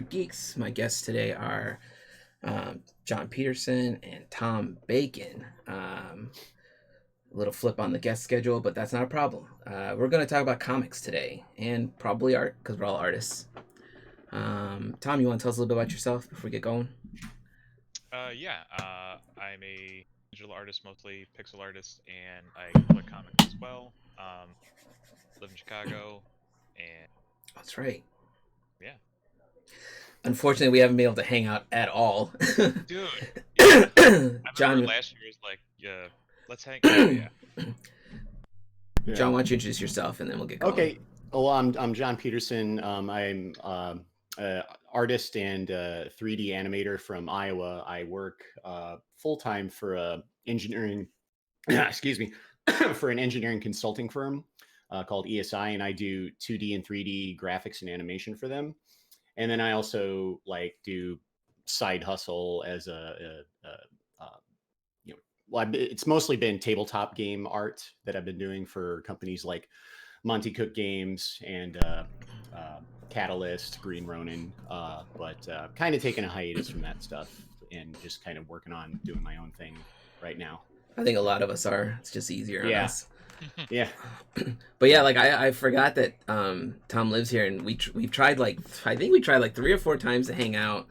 Geeks. My guests today are John Petersen and Tom Bacon. A little flip on the guest schedule, but that's not a problem. We're going to talk about comics today and probably art because we're all artists. Tom, you want to tell us a little bit about yourself before we get going? I'm a digital artist, mostly pixel artist, and I color comics as well. Live in Chicago, and That's right. yeah, Unfortunately, we haven't been able to hang out at all. dude, yeah. I remember John, last year was like, yeah, let's hang. Oh yeah, John, why don't you introduce yourself and then we'll get going. Okay. Well, I'm John Petersen. I'm artist and 3D animator from Iowa. I work full time for a engineering, excuse me, for an engineering consulting firm called ESI, and I do 2D and 3D graphics and animation for them. And then I also do side hustle as it's mostly been tabletop game art that I've been doing for companies like Monte Cook Games and Catalyst, Green Ronin, but kind of taking a hiatus from that stuff and just kind of working on doing my own thing right now. I think a lot of us are. It's just easier on us. Yeah. But yeah, like I forgot that Tom lives here, and we've tried I think we tried like 3 or 4 times to hang out.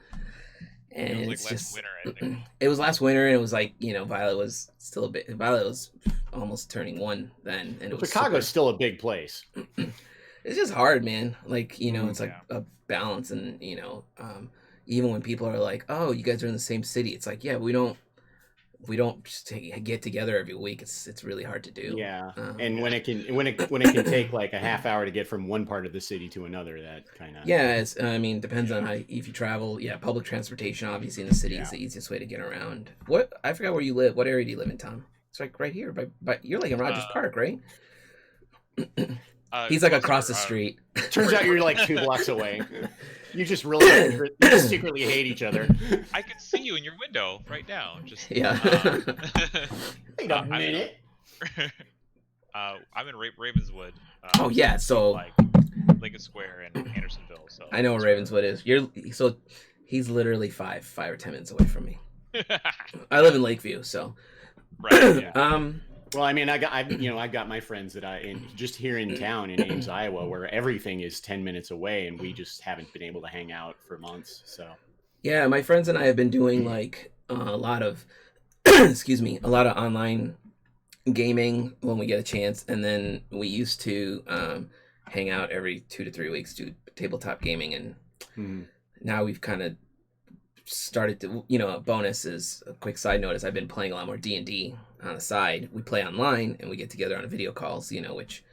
And it was like last winter, I think. It was last winter, and it was like, Violet was still a bit. Violet was almost turning 1 then, and it was Chicago's still a big place. It's just hard, man. Like, it's like a balance, and even when people are like, "Oh, you guys are in the same city," it's like, yeah, we don't just get together every week. It's really hard to do. Yeah, and when it can take like a half hour to get from one part of the city to another, that kind of depends on if you travel. Yeah, public transportation obviously in the city is the easiest way to get around. What I forgot where you live. What area do you live in, Tom? It's like right here, but you're like in Rogers Park, right? He's like across the street. Turns out you're like 2 blocks away. You just really secretly hate each other. I can see you in your window right now. Just yeah. Wait a minute. I'm in Ravenswood. Oh yeah, so like Lincoln Square and Andersonville. So I know where Ravenswood is. He's literally 5 or 10 minutes away from me. I live in Lakeview, so right. Yeah. Well, I mean, I've got my friends that just here in town in Ames, Iowa, where everything is 10 minutes away, and we just haven't been able to hang out for months. So, yeah, my friends and I have been doing like a lot of, a lot of online gaming when we get a chance, and then we used to hang out every 2 to 3 weeks, do tabletop gaming, and now we've kind of started to, a bonus is a quick side note is I've been playing a lot more D&D on the side. We play online and we get together on video calls, which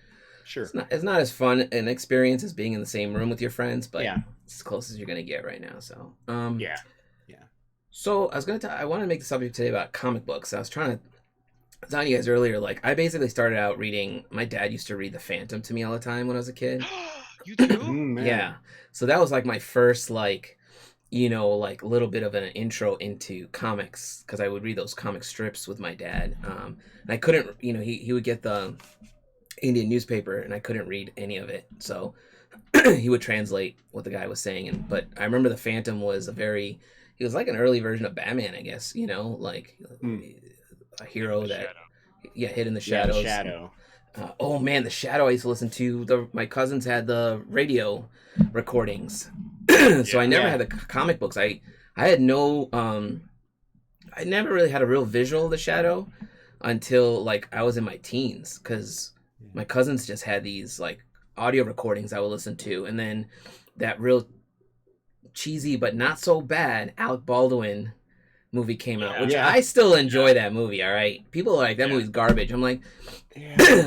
sure, it's not as fun an experience as being in the same room with your friends, but it's as close as you're gonna get right now. So yeah. So I wanted to make the subject today about comic books. I was telling you guys earlier, like I basically started out reading. My dad used to read The Phantom to me all the time when I was a kid. You do? Yeah. So that was like my first like little bit of an intro into comics, because I would read those comic strips with my dad. And I couldn't, he would get the Indian newspaper and I couldn't read any of it. So he would translate what the guy was saying. But I remember the Phantom was he was like an early version of Batman, I guess, like a hero that, hid in the shadows. Yeah, the Shadow. Oh man, the Shadow I used to listen to. My cousins had the radio recordings. So I never had the comic books. I had no I never really had a real visual of the Shadow until like I was in my teens, because my cousins just had these like audio recordings I would listen to, and then that real cheesy but not so bad Alec Baldwin movie came out, which I still enjoy that movie. All right, people are like, that movie's garbage. I'm like,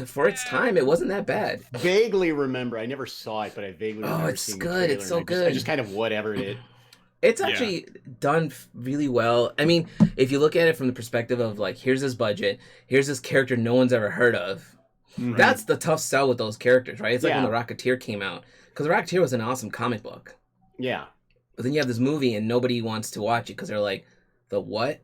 for its time, it wasn't that bad. Vaguely remember, I never saw it, but I vaguely remember seeing good. the trailer, it's so good. I just kind of whatevered it. It's actually done really well. I mean, if you look at it from the perspective of like, here's this budget, here's this character no one's ever heard of. That's the tough sell with those characters, right? It's like when The Rocketeer came out, because The Rocketeer was an awesome comic book. Yeah. But then you have this movie and nobody wants to watch it because they're like, the what?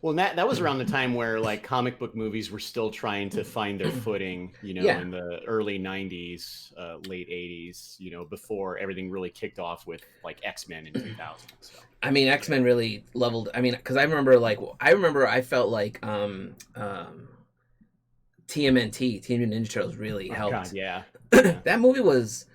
Well, that was around the time where like comic book movies were still trying to find their footing, in the early 90s, late 80s, before everything really kicked off with like X-Men in 2000. So. I mean, X-Men really leveled. I mean, because I remember I felt like TMNT, Teenage Mutant Ninja Turtles, really helped. God, yeah. That movie was.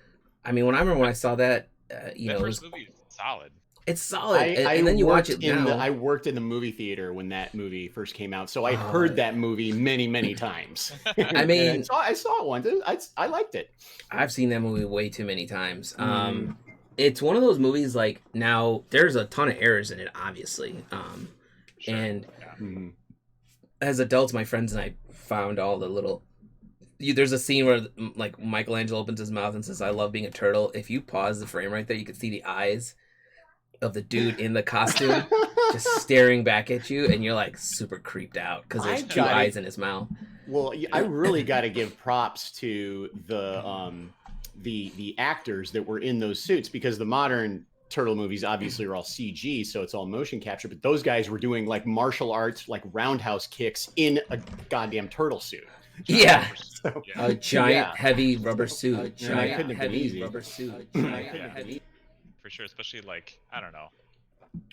I mean, when I saw that, that first movie is solid. It's solid, and then you watch it now. I worked in the movie theater when that movie first came out, so I heard that movie many, many times. I mean, I saw it once. I liked it. I've seen that movie way too many times. It's one of those movies like now there's a ton of errors in it, obviously, and as adults, my friends and I found all the little. There's a scene where like Michelangelo opens his mouth and says, "I love being a turtle." If you pause the frame right there, you can see the eyes of the dude in the costume just staring back at you, and you're like super creeped out because there's two eyes in his mouth. Well, I really got to give props to the actors that were in those suits, because the modern turtle movies obviously are all CG, so it's all motion capture, but those guys were doing like martial arts, like roundhouse kicks in a goddamn turtle suit. Yeah. So, a giant heavy rubber suit. A giant heavy rubber suit. For sure, especially like, I don't know,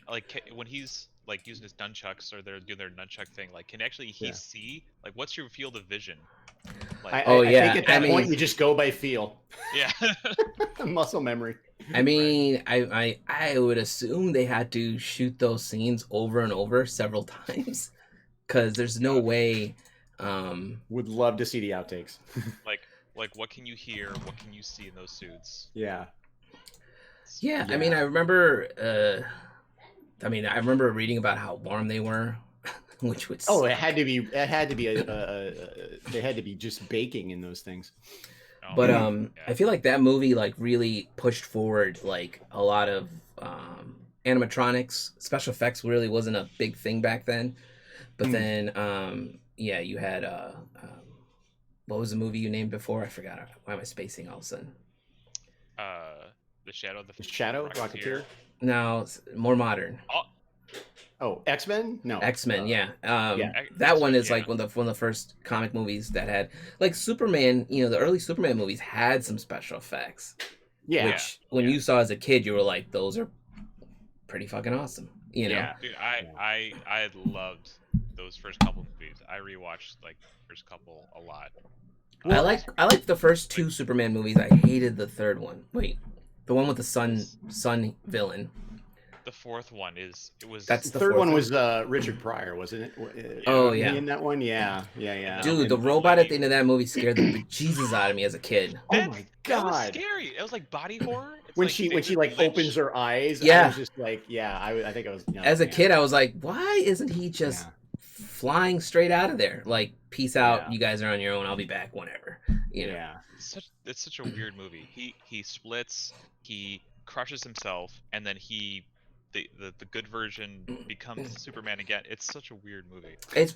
like when he's like using his nunchucks or they're doing their nunchuck thing, like can actually he see, like what's your field of vision? Like, I think at that point you just go by feel. Yeah. Muscle memory. I mean, I would assume they had to shoot those scenes over and over several times, because there's no way. Would love to see the outtakes. like what can you hear? What can you see in those suits? Yeah. Yeah, I mean, I remember reading about how warm they were, which would. Oh, it had to be. They had to be just baking in those things. But I feel like that movie like really pushed forward like a lot of animatronics. Special effects really wasn't a big thing back then. But then you had what was the movie you named before? I forgot. Why am I spacing all of a sudden? The Shadow, Rocketeer. No, it's more modern. Oh, X-Men? No, X-Men. That one is like one of the first comic movies that had like Superman. The early Superman movies had some special effects. Yeah, which when you saw as a kid, you were like, "Those are pretty fucking awesome." Yeah, dude, I loved those first couple movies. I rewatched like the first couple a lot. I like the first two Superman movies. I hated the third one. Wait. The one with the sun villain. The fourth one That's the third one was Richard Pryor, wasn't it? Oh yeah. In that one, yeah. Dude, the robot at the end of that movie scared the bejesus out of me as a kid. Oh my god, that was scary. It was like body horror. When she like opens her eyes, yeah, I was just like, I think I was. As a kid, I was like, why isn't he just flying straight out of there? Like, peace out, you guys are on your own. I'll be back whenever. Yeah. It's such a weird movie. He splits. He crushes himself, and then the good version becomes Superman again. It's such a weird movie. It's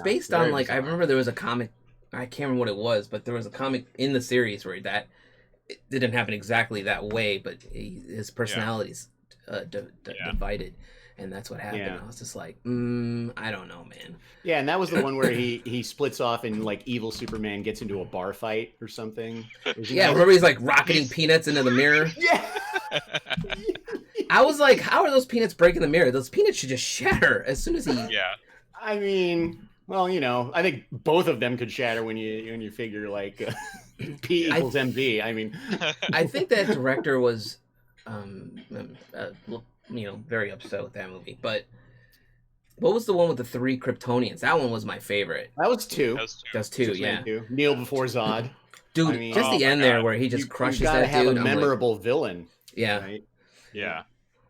based on like bizarre. I remember there was a comic. I can't remember what it was, but there was a comic in the series where it didn't happen exactly that way, but his personality's divided, and that's what happened. I was just like, I don't know, man. Yeah, and that was the one where he splits off and like evil Superman gets into a bar fight or something. Yeah, remember he's like rocketing peanuts into the mirror. Yeah. I was like, how are those peanuts breaking the mirror? Those peanuts should just shatter as soon as he. Yeah. I mean, well, I think both of them could shatter when you figure like P equals MV. I mean, I think that director was, very upset with that movie. But what was the one with the 3 Kryptonians? That one was my favorite. That was 2. That's 2, yeah. Kneel before Zod. Dude, I mean, just the end there where he just crushes that dude. You gotta have a memorable villain. Yeah. Right? Yeah.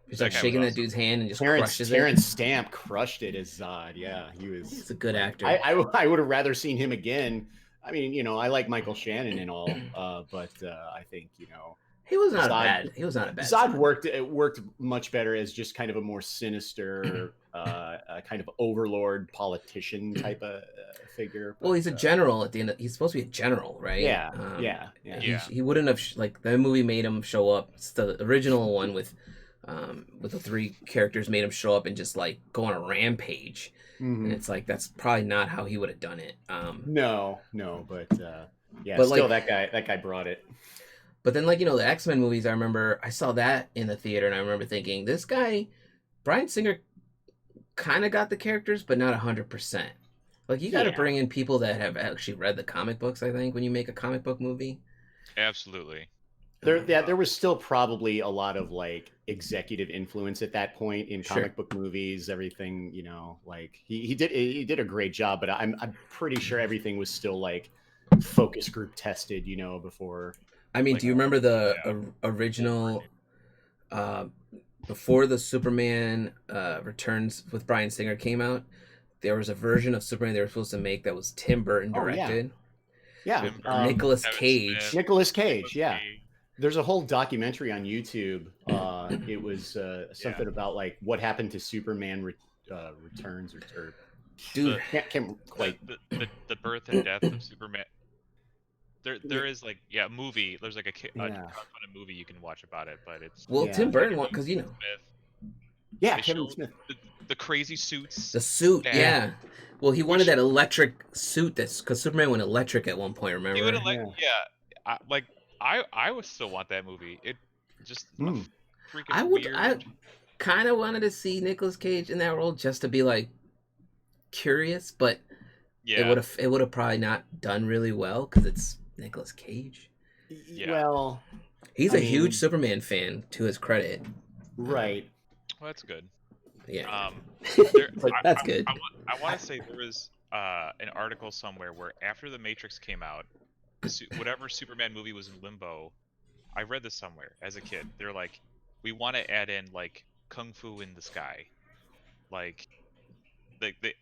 He's like shaking that dude's hand and just crushes it. Terrence Stamp crushed it as Zod. Yeah, he's a good actor. I would have rather seen him again. I mean, I like Michael Shannon and all, but I think he was not bad. He was not a bad. Zod worked much better as just kind of a more sinister, kind of overlord politician type of figure. Well, he's a general at the end. He's supposed to be a general, right? Yeah. He wouldn't have the movie made him show up. It's the original one with with the three characters made him show up and just like go on a rampage. And it's like that's probably not how he would have done it. No, but yeah, but still like, that guy brought it. But then, like, the X-Men movies, I remember I saw that in the theater, and I remember thinking, this guy, Bryan Singer, kind of got the characters, but not 100%. Like, you got to bring in people that have actually read the comic books, I think, when you make a comic book movie. Absolutely. There was still probably a lot of like executive influence at that point in comic book movies. Everything, like he did a great job, but I'm pretty sure everything was still like focus group tested, before. I mean, like, do you remember the original before the Superman Returns with Bryan Singer came out? There was a version of Superman they were supposed to make that was Tim Burton directed. Yeah, Nicolas Cage. Nicolas Cage, yeah. There's a whole documentary on YouTube. It was something about like what happened to Superman Returns or dude, can't quite the birth and death of Superman. There is like a movie. There's like a movie you can watch about it, but it's Tim Burton because Kevin Smith. The crazy suits. The suit, yeah. Well, he wanted that electric suit because Superman went electric at one point. Remember? He went I would still want that movie. It just freaking weird. I kind of wanted to see Nicolas Cage in that role just to be like curious, but it would have probably not done really well because it's Nicolas Cage. Yeah. Well, he's a huge Superman fan, to his credit. Right. Well, that's good. Yeah. That's good. I want to say there was an article somewhere where after The Matrix came out, whatever Superman movie was in limbo. I read this somewhere as a kid. They're like, we want to add in like kung fu in the sky, like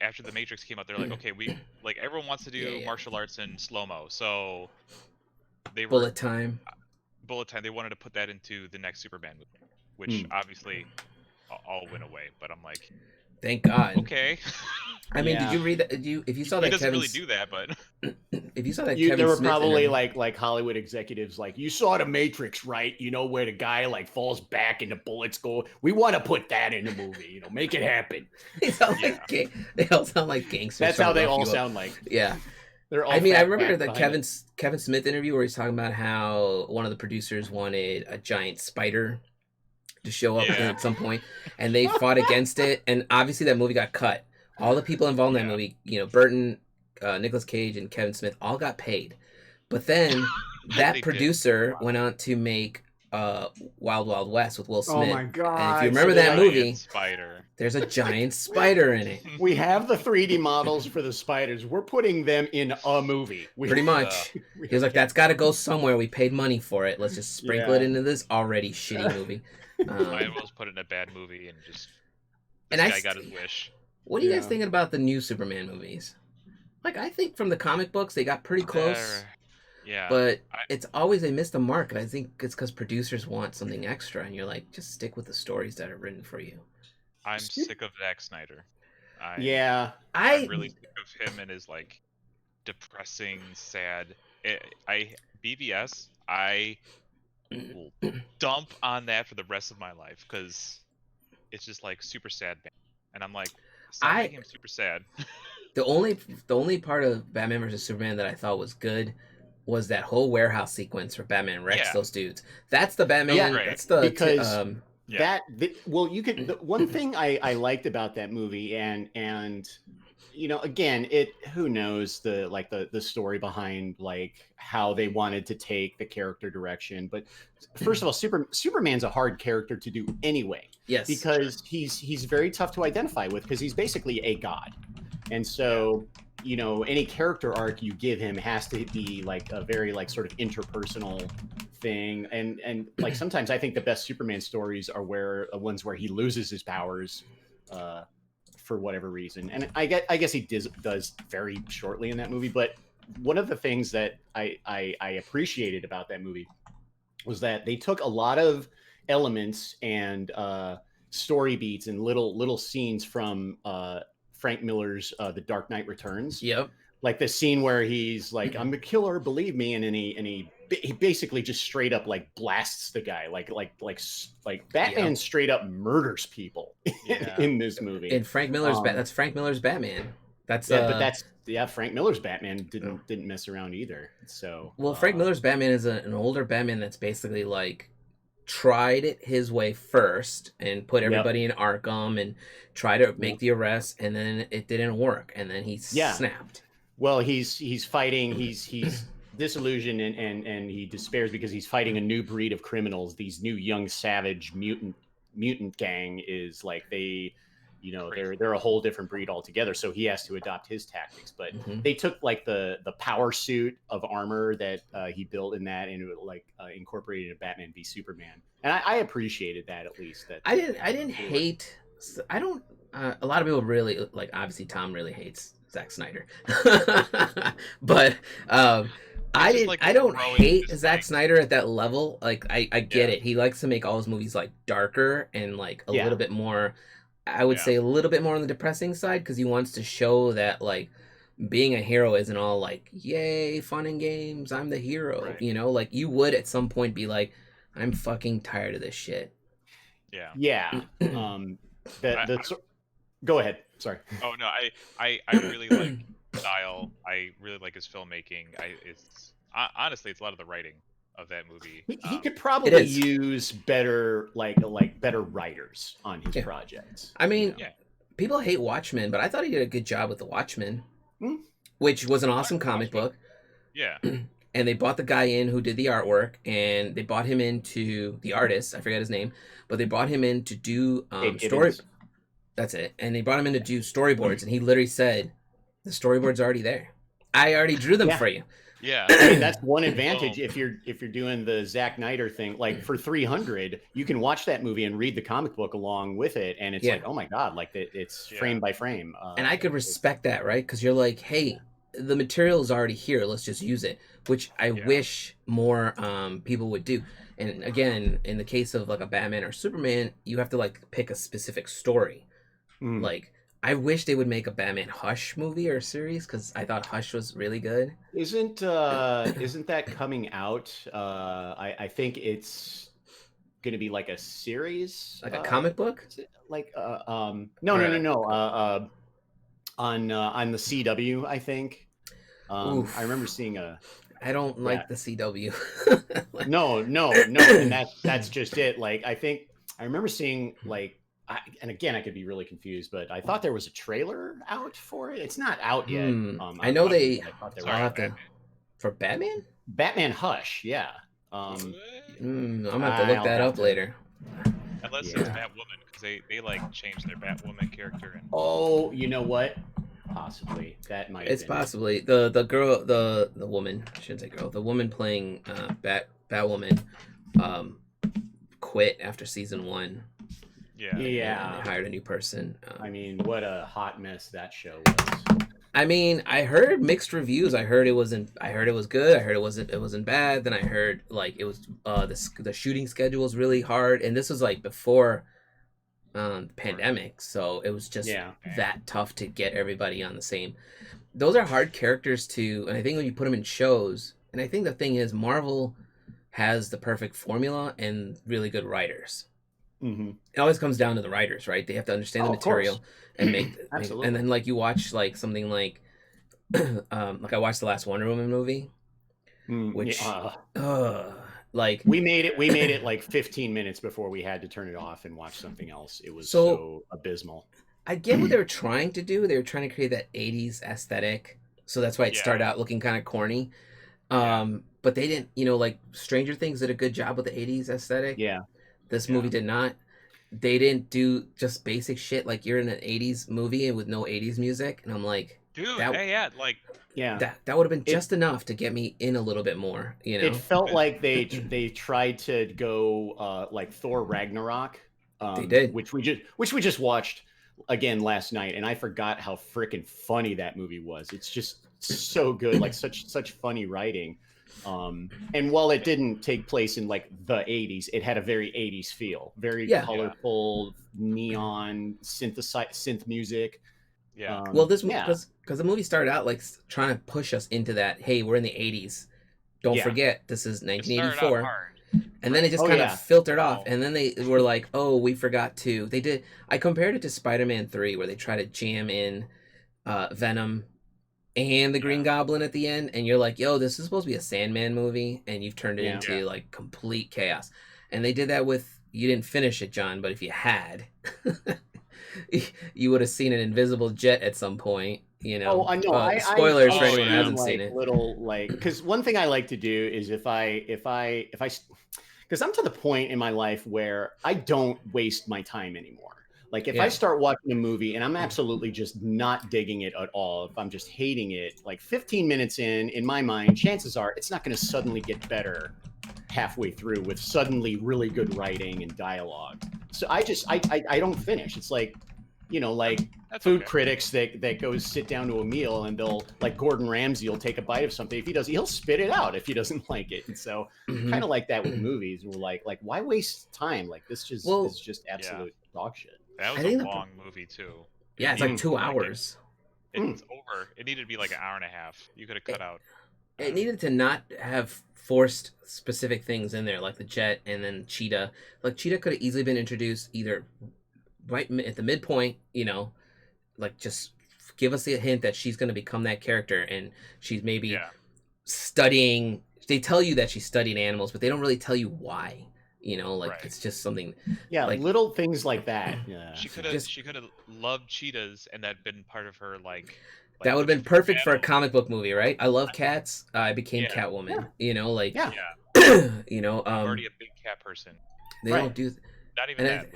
after The Matrix came out, they're like, okay, we like everyone wants to do martial arts in slow mo, so they were bullet time. They wanted to put that into the next Superman movie, which obviously all went away. But I'm like, thank God. Okay. I mean, did you read that? If you saw that, he doesn't really do that, but if you saw that, there were probably like Hollywood executives like, you saw The Matrix, right? You know where the guy like falls back and the bullets go. We want to put that in the movie. Make it happen. They all sound like gangsters. That's how they all sound like. Yeah. I remember the Kevin Smith interview where he's talking about how one of the producers wanted a giant spider to show up at some point, and they fought against it, and obviously that movie got cut. All the people involved in that movie, Burton, Nicolas Cage, and Kevin Smith all got paid, but then that producer went on to make Wild Wild West with Will Smith. Oh my God! And if you remember that movie, spider. There's a giant spider in it. We have the 3D models for the spiders. We're putting them in a movie. Pretty much. He was like, that's got to go somewhere. We paid money for it. Let's just sprinkle it into this already shitty movie. I was put in a bad movie and just guy got his wish. What are you guys thinking about the new Superman movies? Like, I think from the comic books, they got pretty close. Yeah. But it's always they missed the mark, and I think it's because producers want something extra, and you're like, just stick with the stories that are written for you. I'm sick of Zack Snyder. I'm really sick of him and his like depressing, sad. BVS. I will dump on that for the rest of my life because it's just like super sad, and I'm like, stop making him super sad. The only part of Batman vs Superman that I thought was good was that whole warehouse sequence where Batman wrecks those dudes. That's the Batman. Yeah, that's the because you could. The one thing I liked about that movie, and again, who knows the story behind like how they wanted to take the character direction. But first of all, Superman's a hard character to do anyway. Yes, because he's very tough to identify with because he's basically a god, and so. Any character arc you give him has to be like a very like sort of interpersonal thing, and like sometimes I think the best Superman stories are ones where he loses his powers for whatever reason, and I guess he does very shortly in that movie. But one of the things that I appreciated about that movie was that they took a lot of elements and story beats and little scenes from Frank Miller's The Dark Knight Returns. Yep. Like the scene where he's like, I'm a killer, believe me, and then he he basically just straight up like blasts the guy, like Batman straight up murders people in this movie. In Frank Miller's that's Frank Miller's Batman. That's Frank Miller's Batman didn't mess around either. So Frank Miller's Batman is an older Batman that's basically like tried it his way first and put everybody in Arkham and tried to make the arrest, and then it didn't work, and then he snapped. Well, he's fighting. He's disillusioned and he despairs because he's fighting a new breed of criminals. These new young savage mutant gang is like they're a whole different breed altogether. So he has to adopt his tactics. But they took like the power suit of armor that he built in that, and it like incorporated a Batman v Superman. And I appreciated that, at least. That I didn't hate. I don't. A lot of people really like. Obviously, Tom really hates Zack Snyder, but I don't hate Zack Snyder at that level. Like I get it. He likes to make all his movies like darker and like a little bit more. I would say a little bit more on the depressing side, because he wants to show that like being a hero isn't all like yay fun and games. I'm the hero. Right. You know, like you would at some point be like, I'm fucking tired of this shit. Yeah. Go ahead. Sorry. Oh no, I really like style. I really like his filmmaking. Honestly, it's a lot of the writing of that movie. He could probably use better better writers on his projects. I mean, people hate Watchmen, but I thought he did a good job with the Watchmen, which was an awesome comic book. Yeah. And they brought the guy in who did the artwork, and they brought him into the artist. I forget his name, but they brought him in to do story. That's it. And they brought him in to do storyboards, and he literally said, "The storyboard's already there. I already drew them for you." Yeah, I mean, that's one advantage if you're doing the Zack Snyder thing. Like for 300, you can watch that movie and read the comic book along with it, and it's like, oh my god, like it's frame by frame. And I could respect that, right? Because you're like, hey, the material is already here. Let's just use it, which I wish more people would do. And again, in the case of like a Batman or Superman, you have to like pick a specific story. Like, I wish they would make a Batman Hush movie or series, because I thought Hush was really good. Isn't that coming out? I think it's gonna be like a series, like a comic book. Like no. On the CW, I think. I remember seeing a. I don't like the CW. No, and that's just it. Like I think I remember seeing like. And again, I could be really confused, but I thought there was a trailer out for it. It's not out yet. I know they for Batman. Batman Hush, yeah. I'm gonna have to look that up later. Unless it's Batwoman, because they like changed their Batwoman character. Oh, you know what? Possibly that might. It's possibly the girl, the woman. I shouldn't say girl. The woman playing Batwoman quit after season 1. Yeah. They hired a new person. I mean, what a hot mess that show was. I mean, I heard mixed reviews. I heard it was good. I heard it wasn't bad. Then I heard like it was the shooting schedule was really hard, and this was like before the pandemic, so it was just that tough to get everybody on the same. Those are hard characters to, and I think when you put them in shows, and I think the thing is Marvel has the perfect formula and really good writers. It always comes down to the writers, right? They have to understand the material and make and then like you watch like something like like I watched the last Wonder Woman movie, which like we made it like 15 minutes before we had to turn it off and watch something else. It was so abysmal. I get what they were trying to do. They were trying to create that 80s aesthetic, so that's why it started out looking kind of corny. But they didn't, like Stranger Things did a good job with the 80s aesthetic. This movie did not. They didn't do just basic shit like you're in an 80s movie with no 80s music, and I'm like, dude, that would have been just enough to get me in a little bit more. It felt like they tried to go like Thor Ragnarok. They did, which we just watched again last night, and I forgot how freaking funny that movie was. It's just so good, like such funny writing. And while it didn't take place in like the 80s, it had a very 80s feel, very colorful, neon synth music. Well, this because the movie started out like trying to push us into that. Hey, we're in the 80s. don't forget, this is It started out 1984. hard. And then it just kind of filtered off. And then they were like, oh, we forgot to. They did. I compared it to Spider-Man 3, where they try to jam in Venom and the Green Goblin at the end. And you're like, yo, this is supposed to be a Sandman movie. And you've turned it into like complete chaos. And they did that with, you didn't finish it, John, but if you had, you would have seen an invisible jet at some point. You know, I know. Spoilers for anyone who hasn't seen it. Because one thing I like to do is if I, because I'm to the point in my life where I don't waste my time anymore. Like if I start watching a movie and I'm absolutely just not digging it at all, if I'm just hating it, like 15 minutes in my mind, chances are it's not going to suddenly get better halfway through with suddenly really good writing and dialogue. So I don't finish. It's like, you know, like food critics that go sit down to a meal and they'll, like Gordon Ramsay will take a bite of something. If he does, he'll spit it out if he doesn't like it. And so kind of like that with movies. We're like why waste time? Like this is just absolute dog shit. That was a long movie too. Yeah, it's like 2 hours. It's over. It needed to be like an hour and a half. You could have cut out. It needed to not have forced specific things in there, like the jet and then Cheetah. Like Cheetah could have easily been introduced either right at the midpoint, you know, like just give us a hint that she's going to become that character, and she's maybe studying. They tell you that she's studying animals, but they don't really tell you why. You know, like it's just something. Yeah, like little things like that. Yeah, she could have loved cheetahs, and that been part of her like that would have been perfect for a comic book movie, right? I love cats. I became Catwoman. You know, like you know, I'm already a big cat person. They don't do not even that.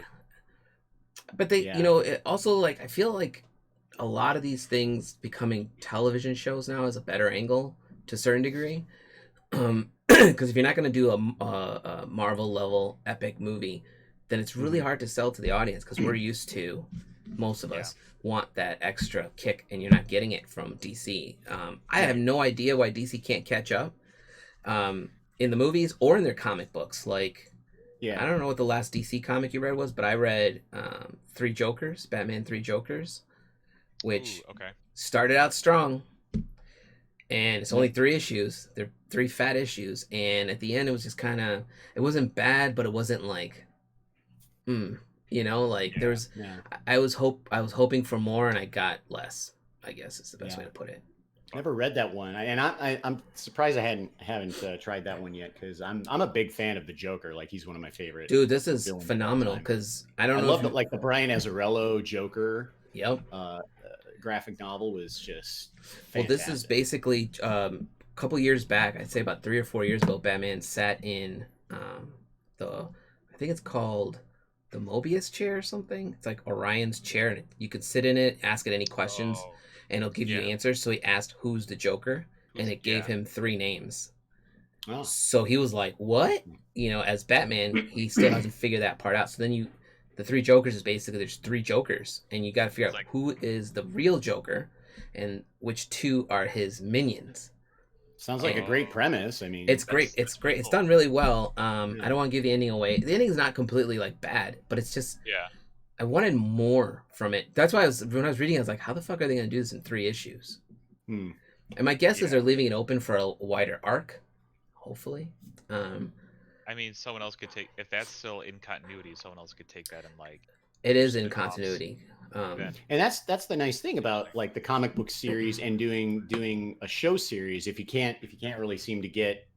But they, you know, it also like I feel like a lot of these things becoming television shows now is a better angle to a certain degree. Because if you're not going to do a Marvel level epic movie, then it's really hard to sell to the audience, because we're used to, most of us want that extra kick, and you're not getting it from DC. I have no idea why DC can't catch up in the movies or in their comic books. Like, I don't know what the last DC comic you read was, but I read Three Jokers, Batman 3 Jokers, which started out strong. And it's only 3 issues. They're 3 fat issues. And at the end, it was just kind of, it wasn't bad, but it wasn't like, you know, like there was, I was hoping for more and I got less, I guess is the best way to put it. Never read that one. I'm surprised I haven't tried that one yet, because I'm a big fan of the Joker. Like he's one of my favorite. Dude, this is phenomenal, because I love like the Brian Azzarello Joker. Yep. Graphic novel was just fantastic. Well, this is basically a couple years back, I'd say about 3 or 4 years ago, Batman sat in I think it's called the Mobius chair or something. It's like Orion's chair, and you could sit in it, ask it any questions, and it'll give you answers. So he asked, who's the Joker? And it gave him 3 names. Oh. So he was like, what? You know, as Batman, he still hasn't figured that part out. So then the 3 Jokers is basically there's 3 Jokers, and you got to figure out who is the real Joker and which 2 are his minions. Sounds like a great premise. I mean, it's great. It's great. Cool. It's done really well. I don't want to give the ending away. The ending is not completely like bad, but it's just I wanted more from it. That's why when I was reading, I was like, how the fuck are they going to do this in 3 issues? And my guess is they're leaving it open for a wider arc, hopefully. I mean, someone else could take, if that's still in continuity, someone else could take that and like. It is in continuity. And that's the nice thing about like the comic book series and doing a show series. If you can't really seem to get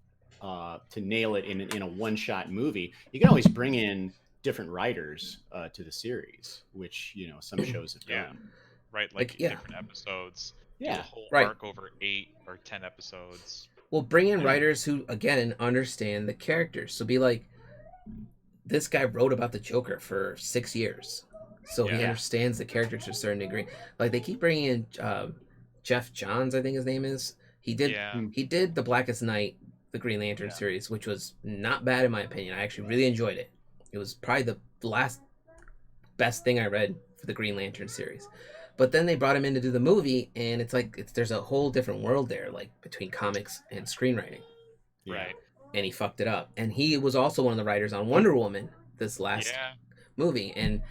to nail it in a one-shot movie, you can always bring in different writers to the series, which, you know, some shows have done. Right, like different episodes. Yeah, a whole arc over 8 or 10 episodes. Well, bring in writers who, again, understand the characters. So be like, this guy wrote about the Joker for 6 years, so he understands the character to a certain degree. Like, they keep bringing in Jeff Johns, I think his name is. He did The Blackest Night, the Green Lantern series, which was not bad in my opinion. I actually really enjoyed it. It was probably the last best thing I read for the Green Lantern series. But then they brought him in to do the movie, and it's like there's a whole different world there, like between comics and screenwriting. Right. And he fucked it up. And he was also one of the writers on Wonder Woman, this last movie. And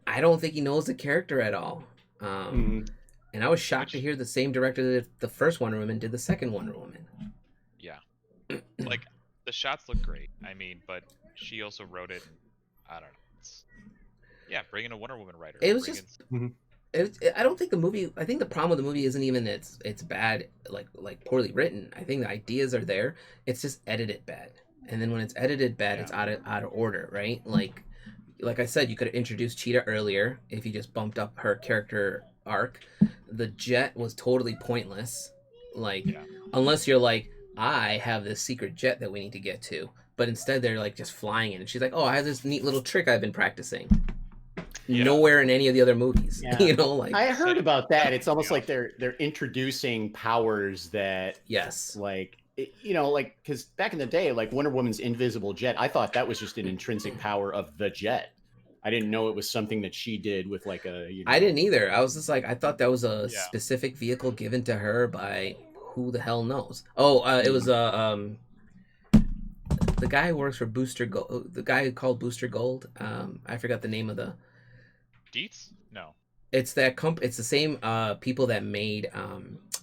I don't think he knows the character at all. And I was shocked to hear the same director that did the first Wonder Woman did the second Wonder Woman. Yeah. like the shots look great. I mean, but she also wrote it. And, I don't know. Bring in a Wonder Woman writer. It was just. I don't think the movie. I think the problem with the movie isn't even it's bad, like poorly written. I think the ideas are there. It's just edited bad, and then when it's edited bad, it's out of order, right? Like I said, you could have introduced Cheetah earlier if you just bumped up her character arc. The jet was totally pointless, unless you're like, I have this secret jet that we need to get to, but instead they're like just flying in, and she's like, oh, I have this neat little trick I've been practicing. Nowhere in any of the other movies. I heard about that. It's almost like they're introducing powers that because back in the day, like Wonder Woman's invisible jet, I thought that was just an intrinsic power of the jet. I didn't know it was something that she did with like a. I didn't either. I was just like, I thought that was a specific vehicle given to her by who the hell knows. It was the guy who works for Booster Gold. The guy who called Booster Gold. I forgot the name of the. Dietz? No. It's that It's the same people that made.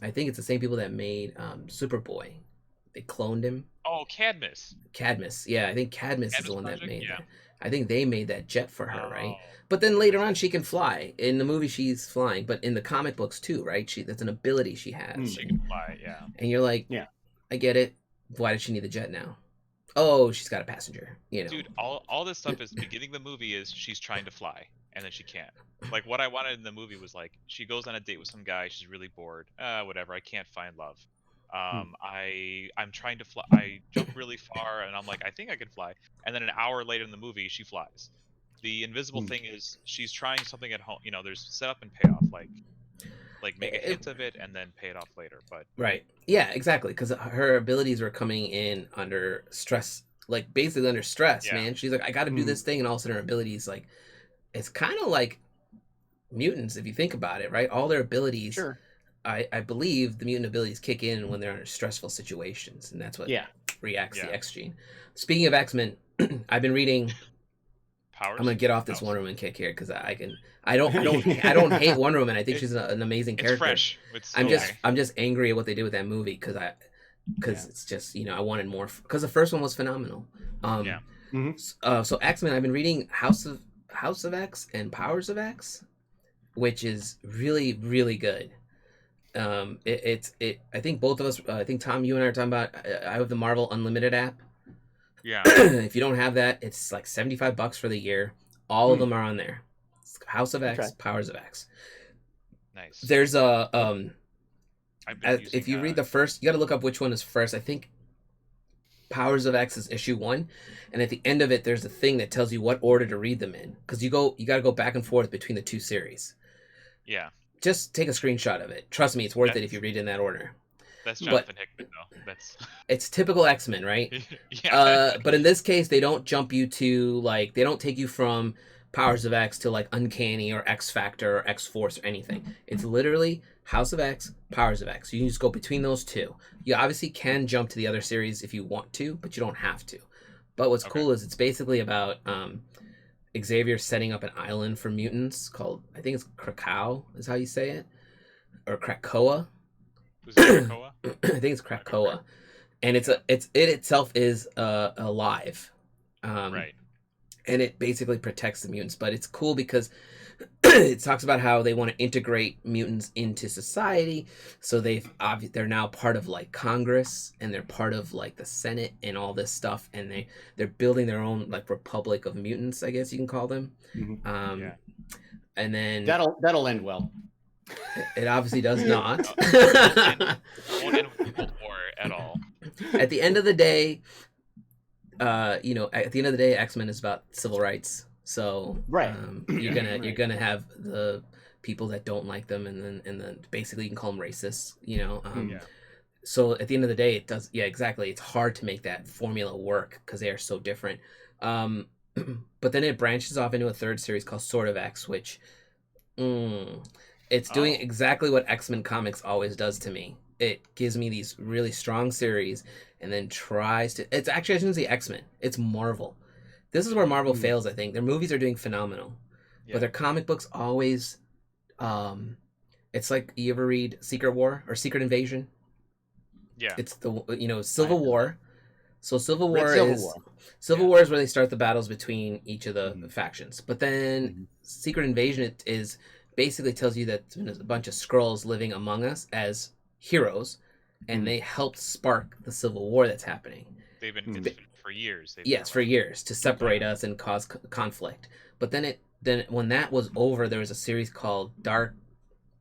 I think it's the same people that made Superboy. They cloned him. Oh, Cadmus. Yeah, I think Cadmus is the one that made it. I think they made that jet for her, right? Oh. But then later on, she can fly. In the movie, she's flying, but in the comic books too, right? That's an ability she has. She can fly, yeah. And you're like, I get it. Why does she need the jet now? Oh, she's got a passenger. Dude, all this stuff is beginning of the movie is she's trying to fly. And then she can't. Like what I wanted in the movie was like she goes on a date with some guy. She's really bored. Whatever. I can't find love. I'm trying to fly. I jump really far, and I'm like, I think I can fly. And then an hour later in the movie, she flies. The invisible thing is she's trying something at home. There's setup and payoff. Like make a hint of it and then pay it off later. But right, yeah, exactly. Because her abilities were coming in under stress, like basically under stress. Man, she's like, I got to do this thing, and all of a sudden her abilities like. It's kind of like mutants if you think about it, right? All their abilities, I believe the mutant abilities kick in when they're under stressful situations, and that's what reacts the X gene. Speaking of X-Men, I've been reading. Powers? I'm gonna get off this Wonder Woman kick here because I don't hate Wonder Woman. I think she's an amazing character. Fresh. I'm just angry at what they did with that movie because it's just I wanted more because the first one was phenomenal. So X-Men, I've been reading House of X and Powers of X, which is really, really good. I think both of us, I think Tom, you and I are talking about, I have the Marvel Unlimited app. Yeah. If you don't have that, it's like $75 for the year. All of them are on there. It's House of X, Powers of X. Nice. There's if you read the first, you got to look up which one is first. I think Powers of X is issue 1, and at the end of it, there's a thing that tells you what order to read them in, because you got to go back and forth between the two series. Yeah. Just take a screenshot of it. Trust me, it's worth it if you read in that order. That's Jonathan Hickman, though. It's typical X-Men, right? But in this case, they don't jump you to they don't take you from Powers of X to Uncanny or X Factor or X Force or anything. It's literally House of X, Powers of X. You can just go between those two. You obviously can jump to the other series if you want to, but you don't have to. But what's cool is it's basically about Xavier setting up an island for mutants called, I think it's Krakow is how you say it, or Krakoa. Was it Krakoa? I think it's Krakoa, and it itself is alive, right? And it basically protects the mutants. But it's cool because it talks about how they want to integrate mutants into society. So they're now part of Congress, and they're part of the Senate and all this stuff, and they're building their own Republic of Mutants, I guess you can call them. Mm-hmm. And then that'll end well. It obviously does not. Won't end with World War at all. At the end of the day, X-Men is about civil rights. So you're gonna have the people that don't like them, and then basically you can call them racists. So at the end of the day, it does. Yeah, exactly. It's hard to make that formula work because they are so different. But then it branches off into a third series called Sword of X, which. It's doing exactly what X-Men comics always does to me. It gives me these really strong series and then tries to... It's actually, I shouldn't say X-Men. It's Marvel. This is where Marvel fails, I think. Their movies are doing phenomenal. Yeah. But their comic books always... it's like, you ever read Secret War or Secret Invasion? Yeah. It's the, Civil War. So Civil Red War Civil is War. Civil War is where they start the battles between each of the factions. But then Secret Invasion is basically tells you that there's a bunch of Skrulls living among us as heroes, and they helped spark the Civil War that's happening. They've been for years. For years to separate us and cause conflict. But then when that was over, there was a series called Dark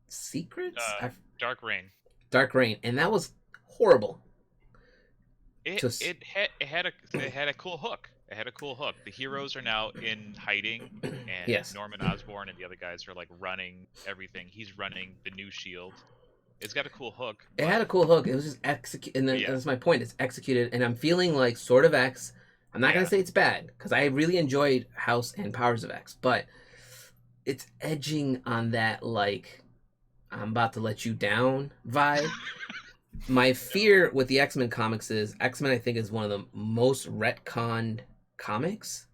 Secrets, Dark Reign. Dark Reign, and that was horrible. It had a cool hook. It had a cool hook. The heroes are now in hiding, and Norman Osborn and the other guys are like running everything. He's running the new Shield. It's got a cool hook. It had a cool hook. It was just executed, and that's my point. It's executed, and I'm feeling like Sword of X. I'm not gonna say it's bad because I really enjoyed House and Powers of X, but it's edging on that like I'm about to let you down vibe. My fear with the X-Men comics is X-Men, I think, is one of the most retconned comics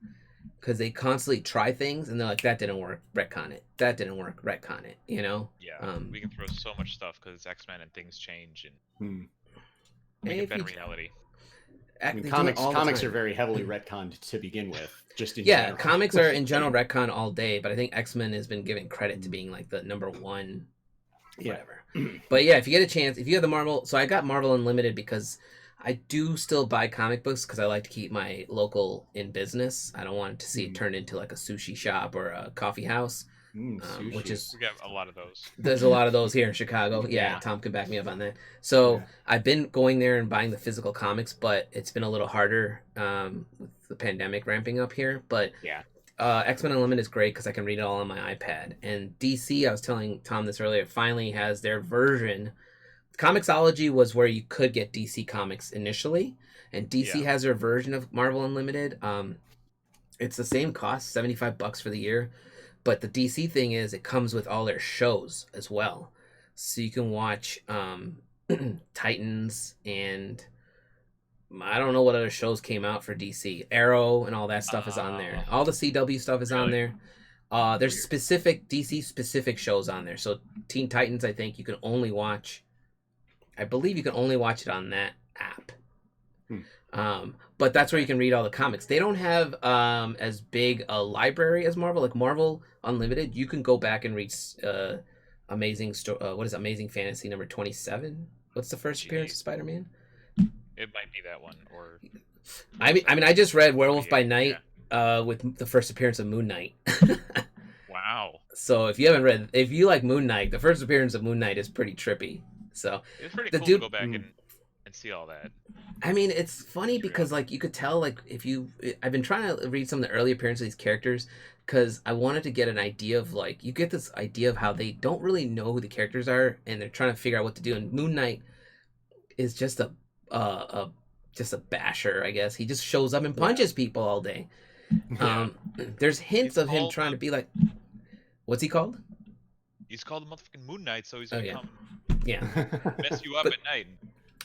because they constantly try things and they're like, that didn't work, retcon it. That didn't work, retcon it, you know? Yeah, we can throw so much stuff because it's X-Men and things change and make it better reality. I mean, comics are very heavily retconned to begin with, just in general. Comics are in general retcon all day, but I think X-Men has been given credit to being like the number one whatever. But yeah, if you get a chance, if you have the Marvel, so I got Marvel Unlimited because I do still buy comic books because I like to keep my local in business. I don't want to see it turn into like a sushi shop or a coffee house, which is we got a lot of those. There's a lot of those here in Chicago. Yeah, Tom can back me up on that. So I've been going there and buying the physical comics, but it's been a little harder with the pandemic ramping up here. But X-Men Unlimited is great because I can read it all on my iPad. And DC, I was telling Tom this earlier, finally has their version. Comixology was where you could get DC comics initially, and DC has their version of Marvel Unlimited. It's the same cost, $75 for the year, but the DC thing is it comes with all their shows as well, so you can watch Titans and I don't know what other shows came out for DC. Arrow and all that stuff is on there. All the CW stuff is on there. There's specific DC specific shows on there. So Teen Titans, I think you can only watch. I believe you can only watch it on that app. But that's where you can read all the comics. They don't have as big a library as Marvel. Like Marvel Unlimited, you can go back and read Amazing Fantasy number 27. What's the first appearance of Spider-Man? It might be that one, or I mean, I just read Werewolf by Night with the first appearance of Moon Knight. Wow! So if you like Moon Knight, the first appearance of Moon Knight is pretty trippy. So it's pretty cool to go back and see all that. I mean, it's funny because like you could tell like I've been trying to read some of the early appearances of these characters because I wanted to get an idea of like you get this idea of how they don't really know who the characters are and they're trying to figure out what to do. And Moon Knight is just a basher, I guess. He just shows up and punches people all day. There's hints of him trying to be like, what's he called? He's called the motherfucking Moon Knight, so he's gonna come mess you up at night.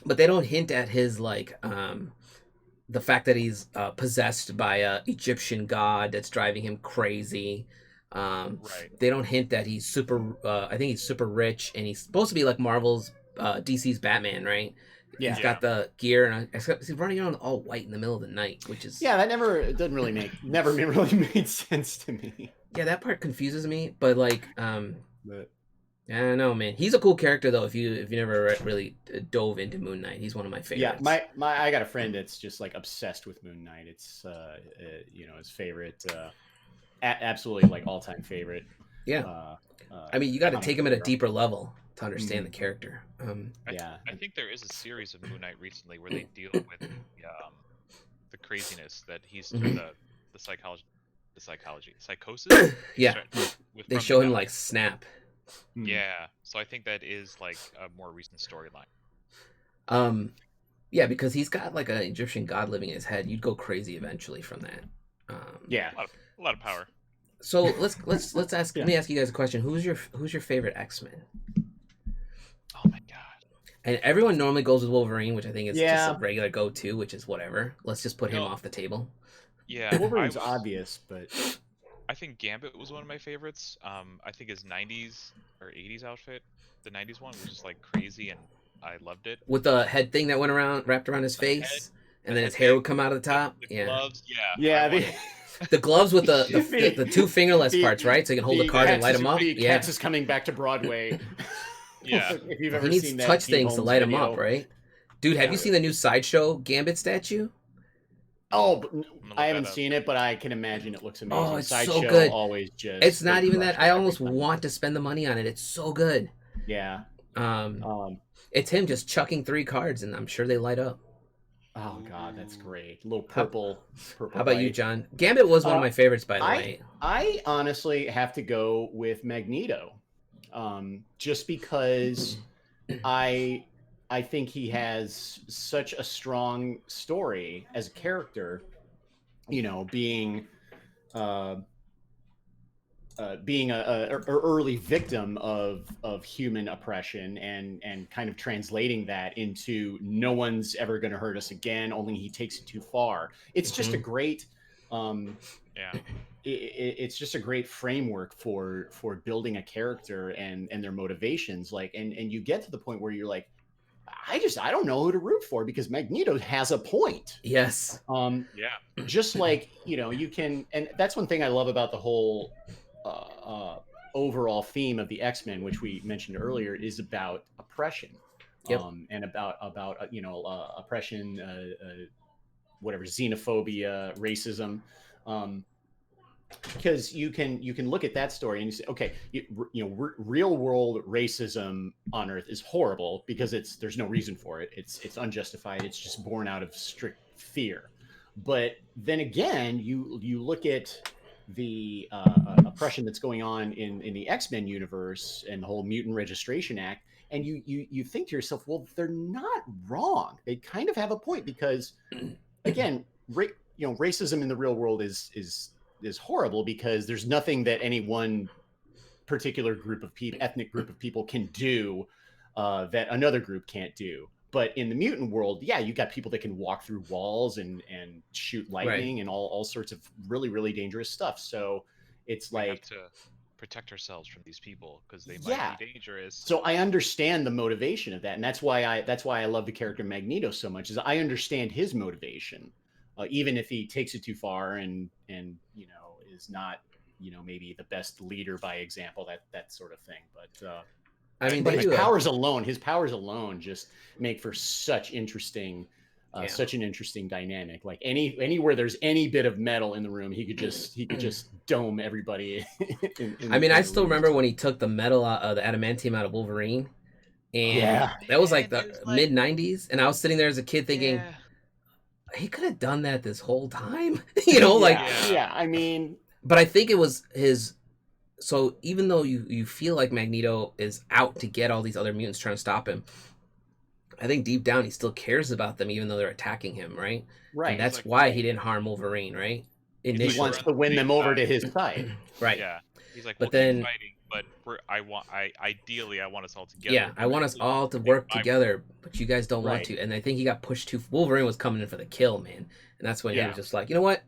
But they don't hint at his like the fact that he's possessed by a Egyptian god that's driving him crazy. They don't hint that he's super. I think he's super rich and he's supposed to be like Marvel's DC's Batman, right? Yeah, he's got the gear, and except he's running around all white in the middle of the night, which is that never really made sense to me. Yeah, that part confuses me, but like, I don't know, man. He's a cool character though. If you never really dove into Moon Knight, he's one of my favorites. Yeah, I got a friend that's just like obsessed with Moon Knight. It's his favorite, absolutely like all time favorite. Yeah, I mean, you got to take him at a deeper level to understand the character. I think there is a series of Moon Knight recently where they deal with the craziness that he's the psychosis. They show him like snap. Yeah, so I think that is like a more recent storyline. Yeah, because he's got like an Egyptian god living in his head. You'd go crazy eventually from that. A lot of power. So let's ask. Let me ask you guys a question. Who's your favorite X-Men? Oh my god! And everyone normally goes with Wolverine, which I think is just a regular go-to, which is whatever. Let's just put him off the table. Yeah, Wolverine's obvious, but I think Gambit was one of my favorites. I think his 90s or 80s outfit, the 90s one, was just like crazy, and I loved it. With the head thing that went around, wrapped around his face, and then his hair would come out of the top. The gloves, Yeah. The gloves with the two fingerless parts, right? So you can hold the card and light them up. Cats is coming back to Broadway. Yeah. If you've ever he needs seen to that touch Pete things to Holmes light them video. up, right? Dude, have you seen the new Sideshow Gambit statue? Oh, I haven't seen it, but I can imagine it looks amazing. Oh, it's Sideshow so good. Always just. It's not even that. I almost want to spend the money on it. It's so good. Yeah. It's him just chucking 3 cards, and I'm sure they light up. Oh God, that's great. A little purple. How about you, John? Gambit was one of my favorites, by the way. I honestly have to go with Magneto, just because I think he has such a strong story as a character. You know, being a early victim of human oppression and kind of translating that into no one's ever going to hurt us again, only he takes it too far. It's just a great it's just a great framework for building a character and their motivations, like and you get to the point where you're like, I don't know who to root for because Magneto has a point. Yes. Just like, you know, you can, and that's one thing I love about the whole overall theme of the X-Men, which we mentioned earlier, is about oppression. And about oppression, whatever, xenophobia, racism. Because you can look at that story and you say, okay, real world racism on Earth is horrible because there's no reason for it. It's unjustified. It's just born out of strict fear. But then again, you look at the oppression that's going on in the X-Men universe and the whole Mutant Registration Act, and you think to yourself, well, they're not wrong. They kind of have a point because, again, racism in the real world is horrible because there's nothing that any one particular ethnic group of people can do that another group can't do. But in the mutant world, you got people that can walk through walls and shoot lightning and all sorts of really, really dangerous stuff. So it's we have to protect ourselves from these people because they might be dangerous. So I understand the motivation of that, and that's why I love the character Magneto so much. Is I understand his motivation. Even if he takes it too far and is not maybe the best leader by example, that sort of thing. But I mean, but his powers alone just make for such interesting, such an interesting dynamic. Like anywhere there's any bit of metal in the room, he could just dome everybody. I still remember when he took the metal the adamantium out of Wolverine, and that was like the mid '90s, and I was sitting there as a kid thinking. He could have done that this whole time, I mean, but I think it was his. So even though you feel like Magneto is out to get all these other mutants trying to stop him, I think deep down he still cares about them, even though they're attacking him, right? Right. And that's why he didn't harm Wolverine, right? Initially. He wants to win them over to his side, right? Yeah. He's like, keep fighting, but ideally I want us all together. Yeah, I want us all to work together, but you guys don't want to. And I think he got pushed too. Wolverine was coming in for the kill, man, and that's when he was just like, you know what?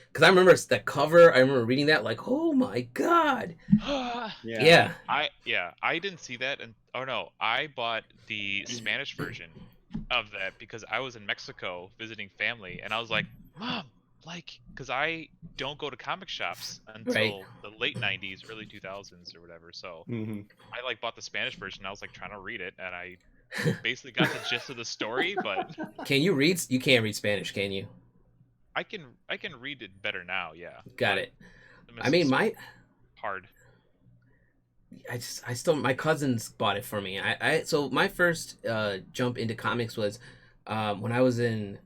Because I remember the cover. I remember reading that, like, oh my god. I didn't see that, and I bought the Spanish version of that because I was in Mexico visiting family, and I was like, Mom. Because I don't go to comic shops until the late 90s, early 2000s or whatever. So I bought the Spanish version. I was trying to read it, and I basically got the gist of the story. But can you read? You can't read Spanish, can you? I can read it better now. Yeah. Got it. I mean, hard. My cousins bought it for me. So my first jump into comics was when I was in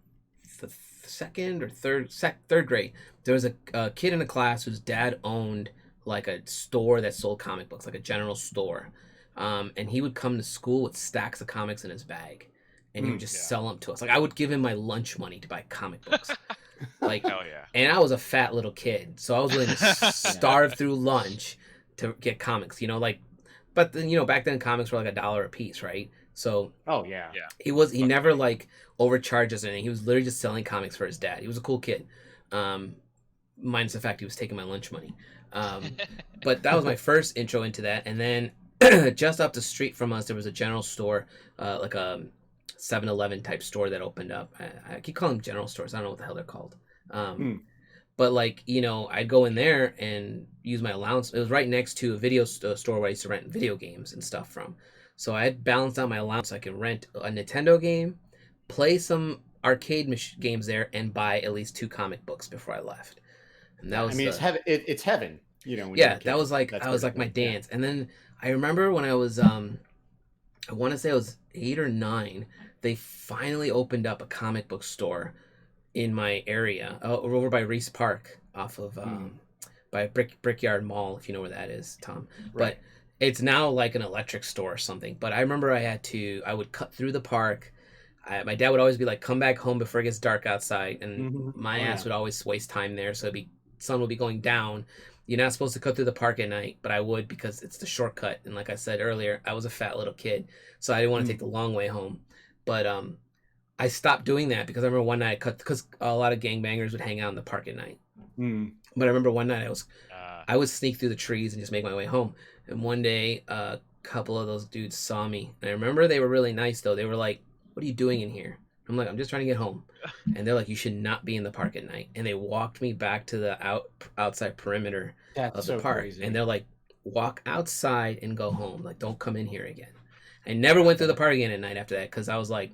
the second or third grade. There was a kid in a class whose dad owned like a store that sold comic books, like a general store, and he would come to school with stacks of comics in his bag, and he would just sell them to us. Like I would give him my lunch money to buy comic books. Hell yeah. And I was a fat little kid, so I was willing to starve through lunch to get comics. But then back then comics were like $1 a piece, right? So he never overcharged us or anything. He was literally just selling comics for his dad. He was a cool kid, minus the fact he was taking my lunch money. But that was my first intro into that. And then just up the street from us, there was a general store, like a 7-Eleven type store that opened up. I keep calling them general stores. I don't know what the hell they're called. But like, you know, I'd go in there and use my allowance. It was right next to a video store where I used to rent video games and stuff from. So I had balanced out my allowance so I could rent a Nintendo game, play some arcade games there, and buy at least 2 comic books before I left. And that was, I mean, it's heaven. It's heaven. You know. When yeah, that was like, I was like my dance. And then I remember when I was, I want to say I was 8 or 9, they finally opened up a comic book store in my area, over by Reese Park, off of by Brickyard Mall, if you know where that is, Tom. Right. But it's now like an electric store or something. But I remember I would cut through the park. My dad would always be like, "Come back home before it gets dark outside," and my ass would always waste time there. So sun would be going down. You're not supposed to cut through the park at night, but I would because it's the shortcut. And like I said earlier, I was a fat little kid, so I didn't want to take the long way home. But I stopped doing that because I remember one night because a lot of gangbangers would hang out in the park at night. But I remember one night I would sneak through the trees and just make my way home. And one day, a couple of those dudes saw me, and I remember they were really nice though. They were like, "What are you doing in here?" I'm like, "I'm just trying to get home." And they're like, "You should not be in the park at night." And they walked me back to the outside perimeter of the park. Crazy. And they're like, "Walk outside and go home. Like, don't come in here again." I never went through the park again at night after that because that was like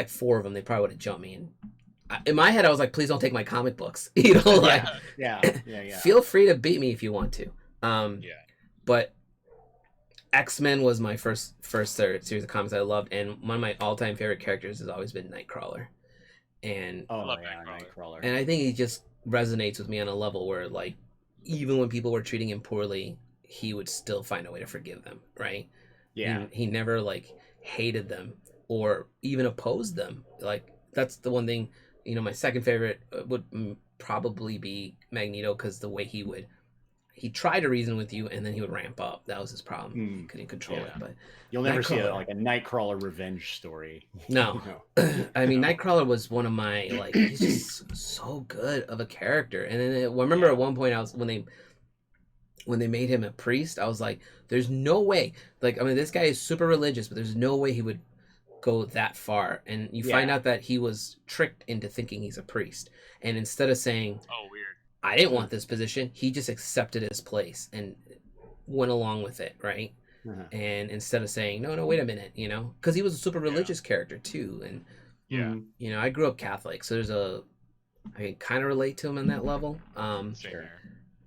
4 of them. They probably would have jumped me. And in my head, I was like, "Please don't take my comic books." You know, like, yeah. Feel free to beat me if you want to. But X-Men was my first series of comics I loved, and one of my all-time favorite characters has always been Nightcrawler. And Nightcrawler. And I think he just resonates with me on a level where, like, even when people were treating him poorly, he would still find a way to forgive them, right? Yeah. He never like hated them or even opposed them. Like, that's the one thing, you know, my second favorite would probably be Magneto, because the way he tried to reason with you and then he would ramp up. That was his problem. He couldn't control it. But you'll never see a Nightcrawler revenge story. No. I mean, Nightcrawler was one of my, like, he's just so good of a character. And then I remember at one point when they made him a priest, I was like, there's no way. Like, I mean, this guy is super religious, but there's no way he would go that far. And you find out that he was tricked into thinking he's a priest. And instead of saying, "Oh, weird, I didn't want this position," he just accepted his place and went along with it, right? And instead of saying, no, wait a minute, you know, because he was a super religious character too. And you know, I grew up Catholic, so I can kind of relate to him on that level.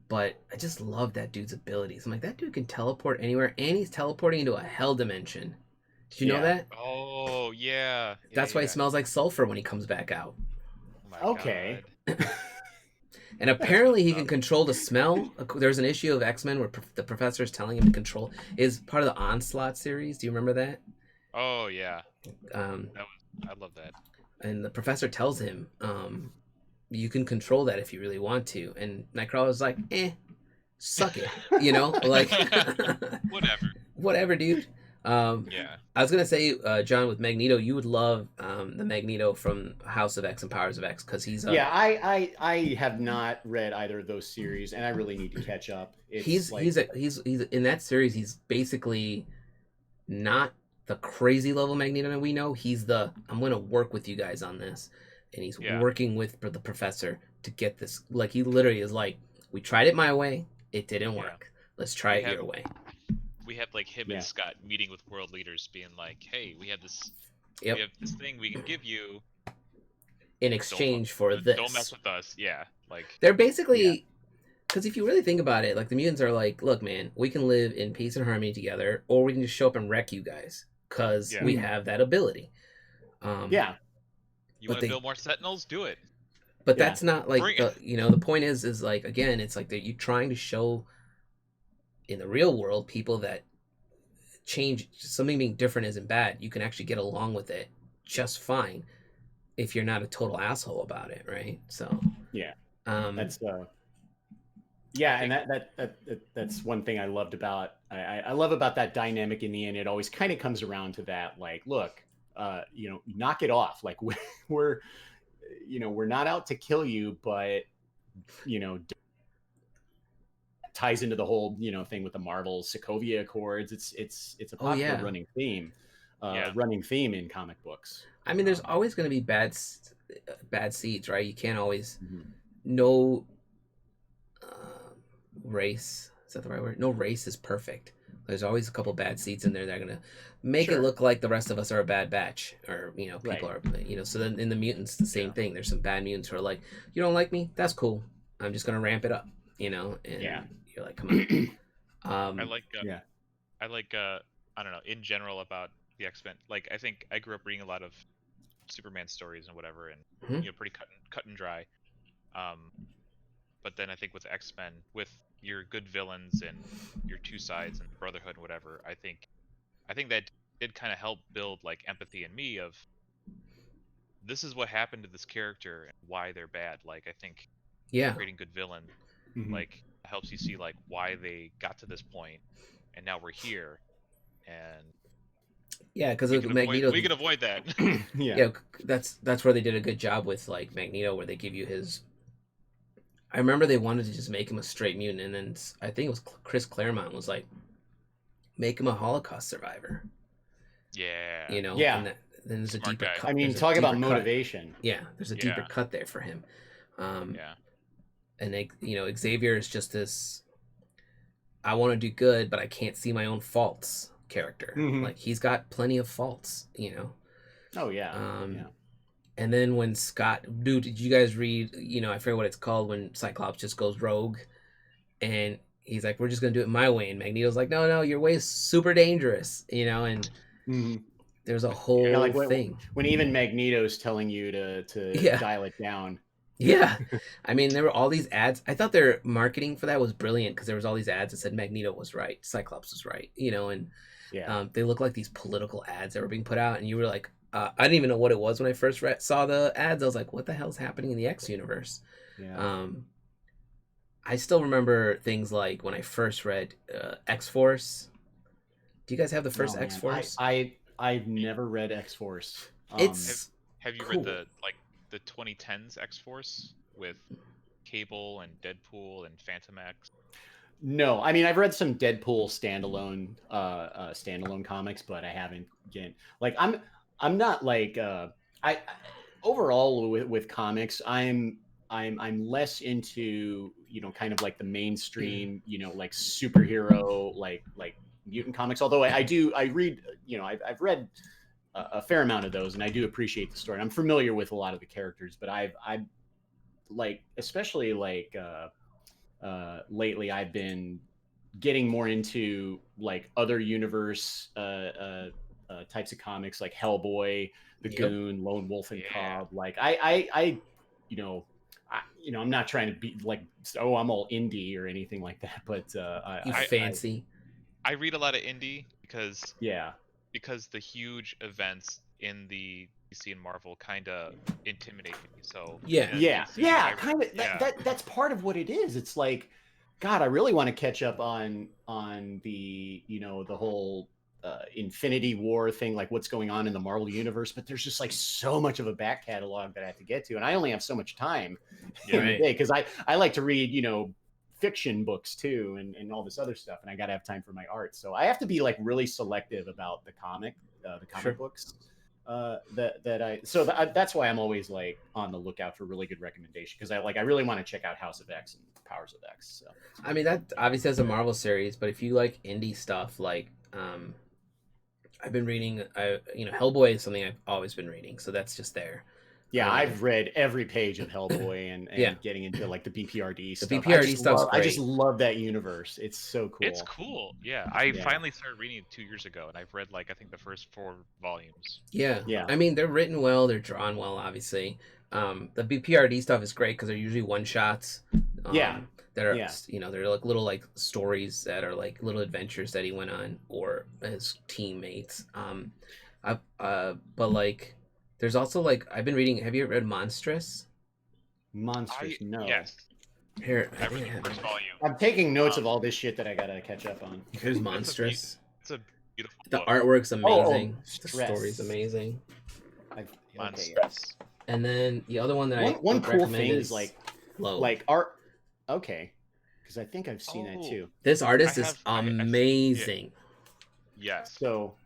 But I just love that dude's abilities. I'm like, that dude can teleport anywhere, and he's teleporting into a hell dimension. Did you know that? Oh, yeah. That's why he smells like sulfur when he comes back out. Oh my God. And apparently he can control the smell. There's an issue of X-Men where the professor is telling him to control. Is part of the Onslaught series. Do you remember that? Oh, yeah. I love that. And the professor tells him, you can control that if you really want to. And Nightcrawler's like, suck it. You know? Like, Whatever, dude. I was gonna say, John, with Magneto, you would love the Magneto from House of X and Powers of X, because he's I have not read either of those series, and I really need to catch up. He's in that series. He's basically not the crazy level Magneto that we know. He's I'm gonna work with you guys on this, and he's working with the professor to get this. Like, he literally is like, we tried it my way, it didn't work. Let's try it your way. We have like him and Scott meeting with world leaders, being like, "Hey, we have this thing we can give you in exchange for this. Don't mess with us." Yeah, like they're basically, because if you really think about it, like, the mutants are like, "Look, man, we can live in peace and harmony together, or we can just show up and wreck you guys because we have that ability." You want to build more Sentinels? Do it. But that's not like the point is like, again, it's like that you're trying to show in the real world people that change, something being different isn't bad. You can actually get along with it just fine if you're not a total asshole about it, right? So that's and that's one thing I loved about I love about that dynamic. In the end, it always kind of comes around to that, like, look, knock it off. Like, we're not out to kill you, but ties into the whole thing with the Marvel Sokovia Accords. It's a popular running theme. running theme in comic books. I mean, there's always going to be bad seeds, right? You can't always no race. Is that the right word? No race is perfect. There's always a couple bad seeds in there that are going to make it look like the rest of us are a bad batch, or people are, So then in the mutants, the same thing. There's some bad mutants who are like, you don't like me? That's cool. I'm just going to ramp it up, and you're like, come on. I like I don't know, in general about the X-Men. Like, I think I grew up reading a lot of Superman stories and whatever, and pretty cut and dry. But then I think with X-Men, with your good villains and your two sides and Brotherhood and whatever, I think that did kind of help build like empathy in me of this is what happened to this character and why they're bad. Like, I think creating good villains like helps you see like why they got to this point, and now we're here, and because Magneto, we can avoid that. That's where they did a good job with like Magneto, where they give you his. I remember they wanted to just make him a straight mutant, and then I think it was Chris Claremont was like, make him a Holocaust survivor. Yeah. And then there's a deeper cut. I mean, talk about motivation. Yeah, there's a deeper cut there for him. And Xavier is just this. I want to do good, but I can't see my own faults character. Like, he's got plenty of faults, Oh yeah. And then when Scott, dude, did you guys read? I forget what it's called when Cyclops just goes rogue, and he's like, "We're just gonna do it my way," and Magneto's like, "No, your way is super dangerous," and there's a whole thing. When even Magneto's telling you to dial it down. Yeah, I mean, there were all these ads. I thought their marketing for that was brilliant because there was all these ads that said Magneto was right, Cyclops was right, and they look like these political ads that were being put out, and you were like, I didn't even know what it was when I first saw the ads. I was like, what the hell's happening in the X universe? Yeah. I still remember things like when I first read X-Force. Do you guys have the first X-Force? I've never read X-Force. Have you read the 2010s X-Force with Cable and Deadpool and Phantom X? No, I mean, I've read some Deadpool standalone comics, but I haven't I'm not like I overall with comics, I'm less into kind of like the mainstream like superhero like mutant comics, although I read I've read a fair amount of those, and I do appreciate the story, and I'm familiar with a lot of the characters, but I've like, especially like lately I've been getting more into like other universe types of comics, like Hellboy, the Goon, Lone Wolf and Cobb. Like I'm not trying to be like, I'm all indie or anything like that, but fancy. I read a lot of indie because the huge events in the DC and Marvel kind of intimidate me. So kind of that's part of what it is. It's like, God, I really want to catch up on the the whole Infinity War thing, like what's going on in the Marvel universe, but there's just like so much of a back catalog that I have to get to, and I only have so much time in the day, because I like to read fiction books too, and all this other stuff, and I gotta have time for my art, so I have to be like really selective about the comic books that's why I'm always like on the lookout for really good recommendation, because I really want to check out House of X and Powers of X. So I mean, that obviously has a Marvel series, but if you like indie stuff, like I've been reading Hellboy is something I've always been reading, so that's just there. I've read every page of Hellboy and getting into like the BPRD stuff. The BPRD stuff's great. I just love that universe. It's so cool. It's cool. Yeah. I finally started reading it 2 years ago, and I've read like I think the first 4 volumes. Yeah. I mean, they're written well, they're drawn well, obviously. The BPRD stuff is great because they're usually one shots. That are they're like little like stories that are like little adventures that he went on or his teammates. But like. There's also like I've been reading. Have you ever read Monstrous? No. Yes. Here, I read the first volume. I'm taking notes of all this shit that I gotta catch up on. Here's Monstrous. It's a beautiful The book. artwork's amazing. The story's amazing. Monstrous. And then the other one that one cool thing is like Low. Like art. Okay, because I think I've seen that too. This artist is amazing. Yes. So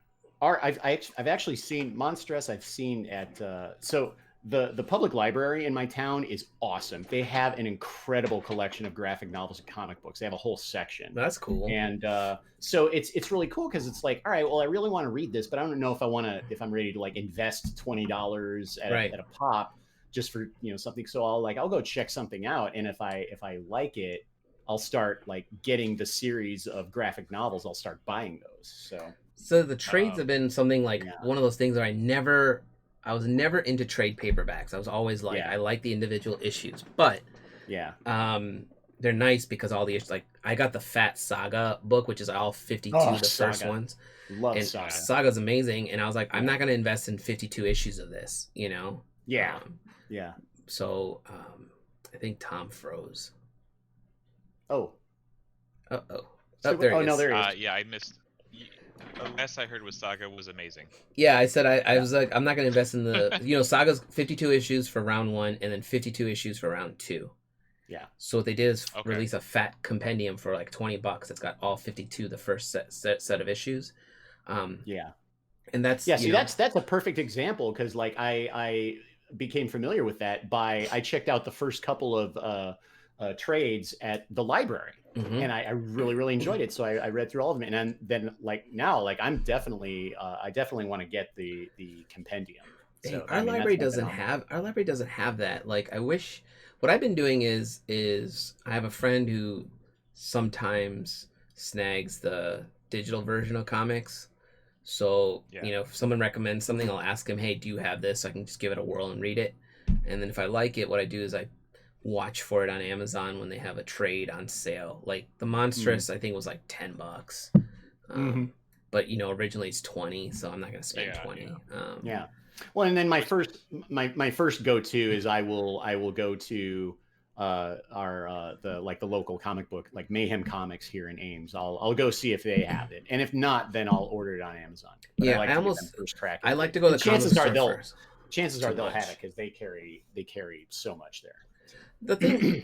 I've actually seen Monstress. I've seen at so the public library in my town is awesome. They have an incredible collection of graphic novels and comic books. They have a whole section. That's cool. And so it's really cool because it's like, all right, well, I really want to read this, but I don't know if I'm ready to like invest $20 at a pop just for something. So I'll go check something out, and if I like it, I'll start like getting the series of graphic novels. I'll start buying those. So the trades have been something like one of those things where I was never into trade paperbacks. I was always like, I like the individual issues, but they're nice because all the issues, like I got the Fat Saga book, which is all 52, the Saga. first ones. Love and Saga. Saga's amazing, and I was like, I'm not going to invest in 52 issues of this, Yeah. So I think Tom froze. Oh. Uh-oh. So, no, there he is. Yeah, I missed. The last I heard was Saga was amazing. Yeah, I said I was like, I'm not going to invest in the Saga's 52 issues for round 1 and then 52 issues for round 2. Yeah. So what they did is release a fat compendium for like $20. It's got all 52 the first set of issues. And that's that's a perfect example because like I became familiar with that I checked out the first couple of trades at the library. And I really enjoyed it. So I read through all of them, and then like now, like I'm definitely I definitely want to get the compendium. So, our library doesn't have that. Like I wish. What I've been doing is I have a friend who sometimes snags the digital version of comics. So if someone recommends something, I'll ask him, hey, do you have this? So I can just give it a whirl and read it. And then if I like it, what I do is I watch for it on Amazon when they have a trade on sale. Like the Monstress, I think was like $10. But originally it's 20, so I'm not gonna spend 20. Well, and then my first go-to is I will go to the local comic book, like Mayhem Comics here in Ames. I'll go see if they have it, and if not, then I'll order it on Amazon. But I like to go to the comic store first. Chances are they'll have it because they carry so much there. The thing,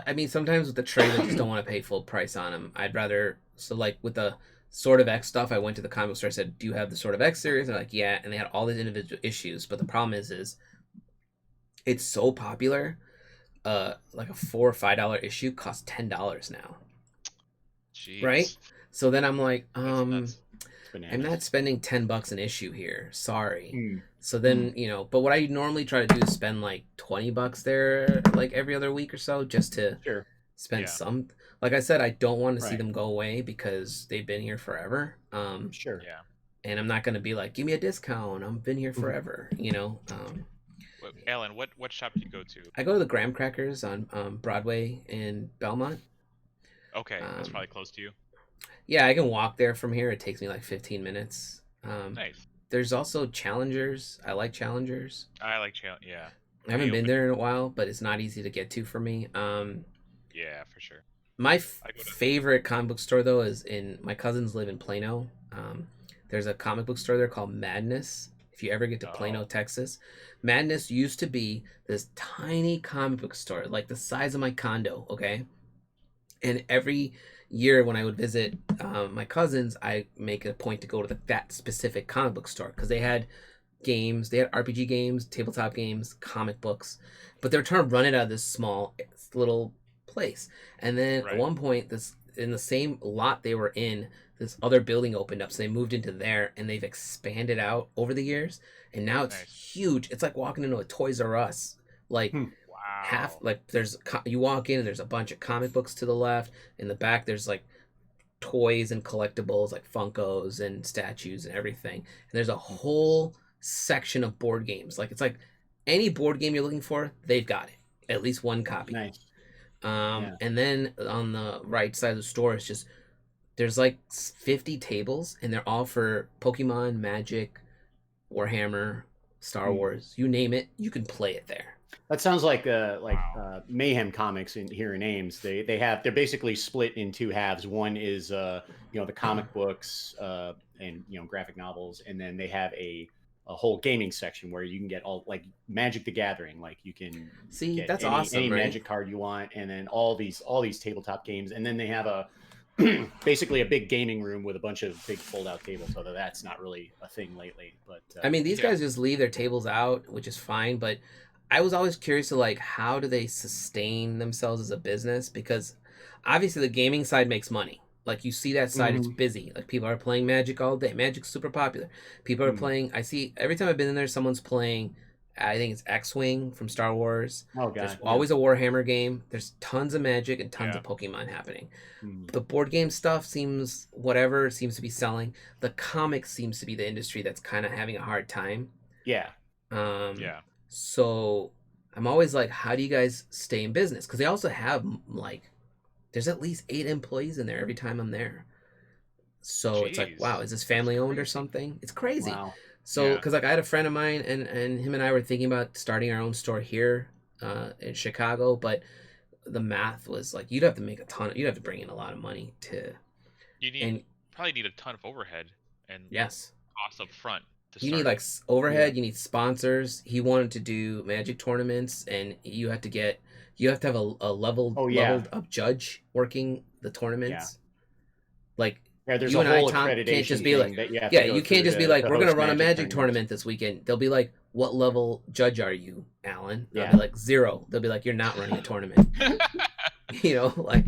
I mean, sometimes with the trade, I just don't want to pay full price on them. I'd rather, like with the Sword of X stuff, I went to the comic store, I said, do you have the Sword of X series? And they're like, yeah, and they had all these individual issues, but the problem is it's so popular, like a $4 or $5 issue costs $10 now. Jeez. Right? So then I'm like, I'm not spending $10 an issue here. Sorry. So then, but what I normally try to do is spend like $20 there, like every other week or so, just to spend some. Like I said, I don't want to see them go away because they've been here forever. And I'm not going to be like, give me a discount. I've been here forever. Alan, what shop do you go to? I go to the Graham Crackers on Broadway in Belmont. Okay, that's probably close to you. Yeah, I can walk there from here. It takes me like 15 minutes. Nice. There's also Challengers. I like Challengers. I like Challengers, yeah. I haven't been there in a while, but it's not easy to get to for me. Yeah, for sure. My favorite comic book store, though, is my cousins live in Plano. There's a comic book store there called Madness. If you ever get to Plano, Texas. Madness used to be this tiny comic book store, like the size of my condo, okay? And every year when I would visit my cousins, I make a point to go to that specific comic book store because they had games, they had RPG games, tabletop games, comic books, but they were trying to run it out of this small little place. And then at one point, in the same lot they were in, this other building opened up, so they moved into there, and they've expanded out over the years, and now it's huge. It's like walking into a Toys R Us, like. Half like you walk in and there's a bunch of comic books to the left. In the back there's like toys and collectibles like Funkos and statues and everything. And there's a whole section of board games. Like it's like any board game you're looking for, they've got it. At least one copy. Nice. And then on the right side of the store it's just there's like 50 tables and they're all for Pokemon, Magic, Warhammer, Star Wars, you name it, you can play it there. That sounds like Mayhem Comics here in Ames. They're basically split in two halves. One is the comic books and graphic novels, and then they have a whole gaming section where you can get all like Magic the Gathering. Like you can see get that's any awesome, any right? Magic card you want, and then all these tabletop games, and then they have a basically a big gaming room with a bunch of big fold-out tables. Although that's not really a thing lately. But I mean, these guys just leave their tables out, which is fine. But I was always curious to like, how do they sustain themselves as a business? Because obviously the gaming side makes money. Like you see that side, it's busy. Like people are playing Magic all day. Magic's super popular. People are playing. I see every time I've been in there, someone's playing. I think it's X-Wing from Star Wars. Oh god, there's always a Warhammer game. There's tons of Magic and tons of Pokemon happening. The board game stuff seems to be selling. The comics seems to be the industry that's kind of having a hard time. Yeah. So I'm always like, how do you guys stay in business? Because they also have like, there's at least 8 employees in there every time I'm there. So it's like, wow, is this family owned or something? It's crazy. Wow. So, because like I had a friend of mine, and him and I were thinking about starting our own store here in Chicago, but the math was like you'd have to bring in a lot of money to. Probably need a ton of overhead and costs up front. You need like overhead. You need sponsors. He wanted to do Magic tournaments, and you have to have a leveled up judge working the tournaments. Like. Yeah, there's a whole accreditation can't just be like, you can't just be like, we're gonna run a Magic tournament this weekend. They'll be like, what level judge are you, Alan? They'll be like 0. They'll be like, you're not running a tournament. You know, like,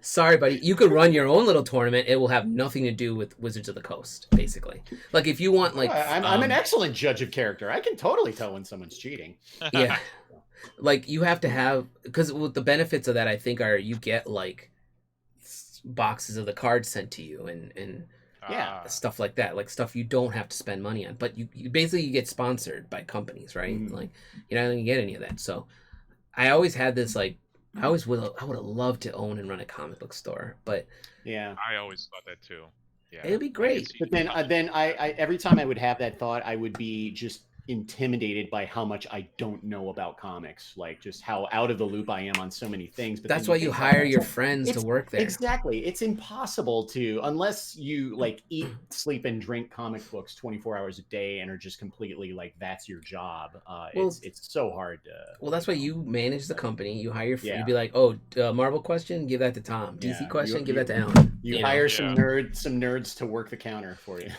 sorry, buddy. You could run your own little tournament. It will have nothing to do with Wizards of the Coast, basically. Like, if you want, like, I'm an excellent judge of character. I can totally tell when someone's cheating. Yeah, like you have to have, because the benefits of that, I think, are you get like boxes of the cards sent to you and stuff like that, like stuff you don't have to spend money on, but you basically you get sponsored by companies, right? Like you're not gonna get any of that. So I always had this like I would have loved to own and run a comic book store, but I always thought that too. It'd be great. But then I every time I would have that thought, I would be just intimidated by how much I don't know about comics, like just how out of the loop I am on so many things. But that's why you hire your friends to work there. Exactly. It's impossible to, unless you like eat, sleep, and drink comic books 24 hours a day and are just completely like that's your job. It's so hard to. Well, that's why you manage the company. You hire. You'd be like, oh, Marvel question, give that to Tom. DC question, give that to Alan. You hire some nerds to work the counter for you.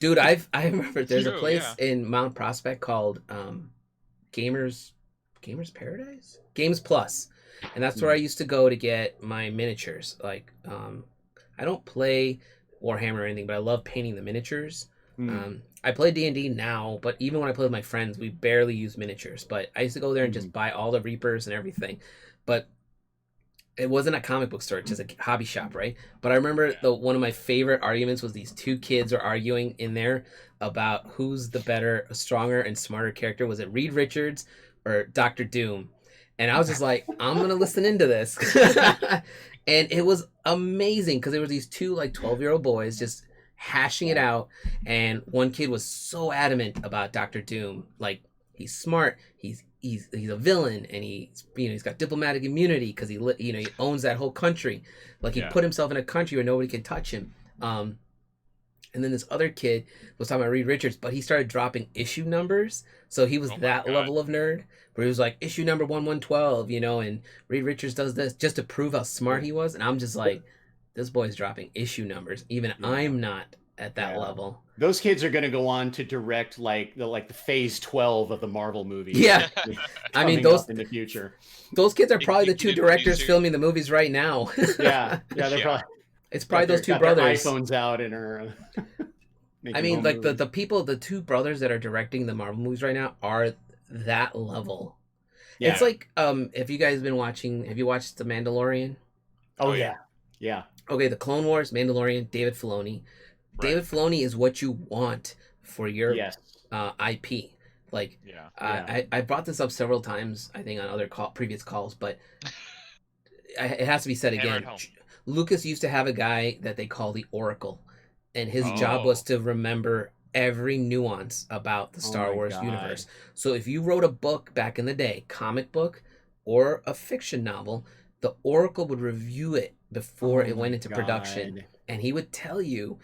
Dude, I remember there's a place in Mount Prospect called Gamers Paradise? Games Plus. And that's where I used to go to get my miniatures. Like, I don't play Warhammer or anything, but I love painting the miniatures. I play D&D now, but even when I play with my friends, we barely use miniatures. But I used to go there and just buy all the Reapers and everything. But it wasn't a comic book store, it's just a hobby shop, right? But I remember one of my favorite arguments was these 2 kids are arguing in there about who's the better, stronger, and smarter character. Was it Reed Richards or Dr. Doom? And I was just like, I'm going to listen into this. And it was amazing because there were these 2 like 12-year-old boys just hashing it out. And one kid was so adamant about Dr. Doom. Like, he's smart, he's a villain, and he's got diplomatic immunity because he owns that whole country. Like he put himself in a country where nobody can touch him. And then this other kid was talking about Reed Richards, but he started dropping issue numbers, so he was level of nerd where he was like issue number 1112, and Reed Richards does this just to prove how smart he was. And I'm just like, this boy's dropping issue numbers. Even I'm not at that level. Those kids are going to go on to direct like the phase 12 of the Marvel movies. Yeah. I mean, those in the future. Those kids are probably the 2 directors filming the movies right now. Yeah, they're probably. It's probably those 2 brothers. Their iPhones out and are. I mean, like the 2 brothers that are directing the Marvel movies right now are that level. Yeah. It's like have you guys been watching? Have you watched The Mandalorian? Oh yeah. Okay, the Clone Wars, Mandalorian, David Filoni. Right. David Filoni is what you want for your IP. Like, I brought this up several times, I think, on other previous calls, but it has to be said again. Lucas used to have a guy that they call the Oracle, and his job was to remember every nuance about the Star Wars universe. So if you wrote a book back in the day, comic book or a fiction novel, the Oracle would review it before it went into production, and he would tell you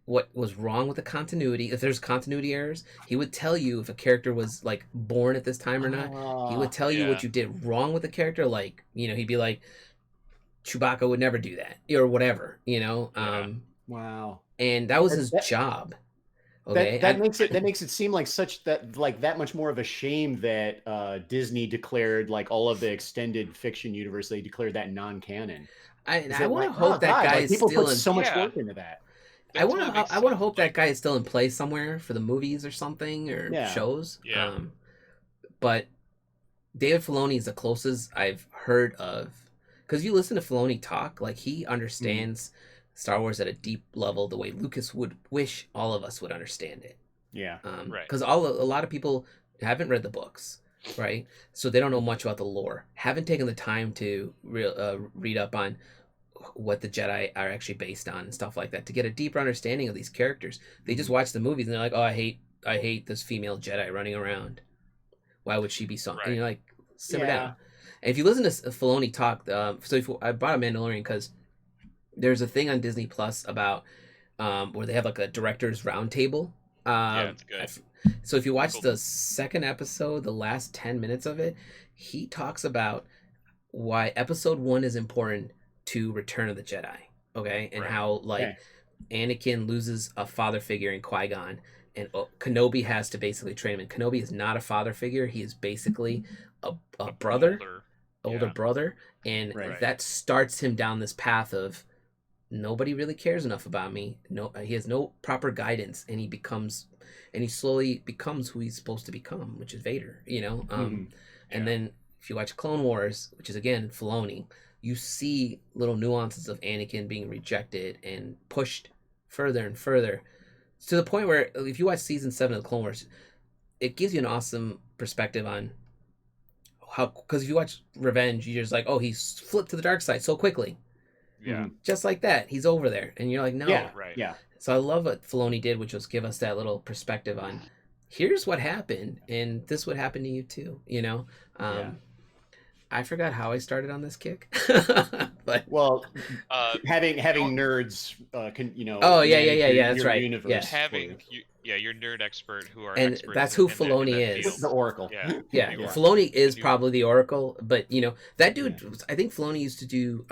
what was wrong with the continuity. If there's continuity errors, he would tell you if a character was like born at this time or not. He would tell you what you did wrong with the character. Like, he'd be like, Chewbacca would never do that or whatever, you know. Wow. And that was his job. Okay, that makes it seem like that much more of a shame that Disney declared like all of the extended fiction universe, they declared that non-canon. I want to hope that guy is people still put in. so much work into that. I want to hope that guy is still in play somewhere for the movies or something or shows. Yeah. But David Filoni is the closest I've heard of, because you listen to Filoni talk, like he understands Star Wars at a deep level, the way Lucas would wish all of us would understand it. Yeah, because a lot of people haven't read the books, right? So they don't know much about the lore, haven't taken the time to read up on what the Jedi are actually based on and stuff like that to get a deeper understanding of these characters. They just watch the movies and they're like, oh, I hate this female Jedi running around. Why would she be so? And you're like, simmer down. And if you listen to Filoni talk, I brought a Mandalorian because there's a thing on Disney Plus about where they have like a director's roundtable. It's good. So if you watch the second episode, the last 10 minutes of it, he talks about why Episode 1 is important to Return of the Jedi. Okay, and how Anakin loses a father figure in Qui-Gon. And Kenobi has to basically train him. And Kenobi is not a father figure. He is basically a brother, older brother. And that starts him down this path of nobody really cares enough about me. No, he has no proper guidance. And he slowly becomes who he's supposed to become, which is Vader, you know? And then if you watch Clone Wars, which is again Filoni, you see little nuances of Anakin being rejected and pushed further and further. To the point where, if you watch season 7 of the Clone Wars, it gives you an awesome perspective on how. Because if you watch Revenge, you're just like, oh, he's flipped to the dark side so quickly. Yeah. Just like that, he's over there, and you're like, no. Yeah. Yeah. So I love what Filoni did, which was give us that little perspective on, here's what happened, and this would happen to you too. You know. I forgot how I started on this kick, but having nerds, you know. Oh yeah. That's right. Universe your nerd expert who are and experts that's who in Filoni that is. field. The Oracle. Yeah. Filoni is probably the Oracle, but you know that dude. I think Filoni used to do.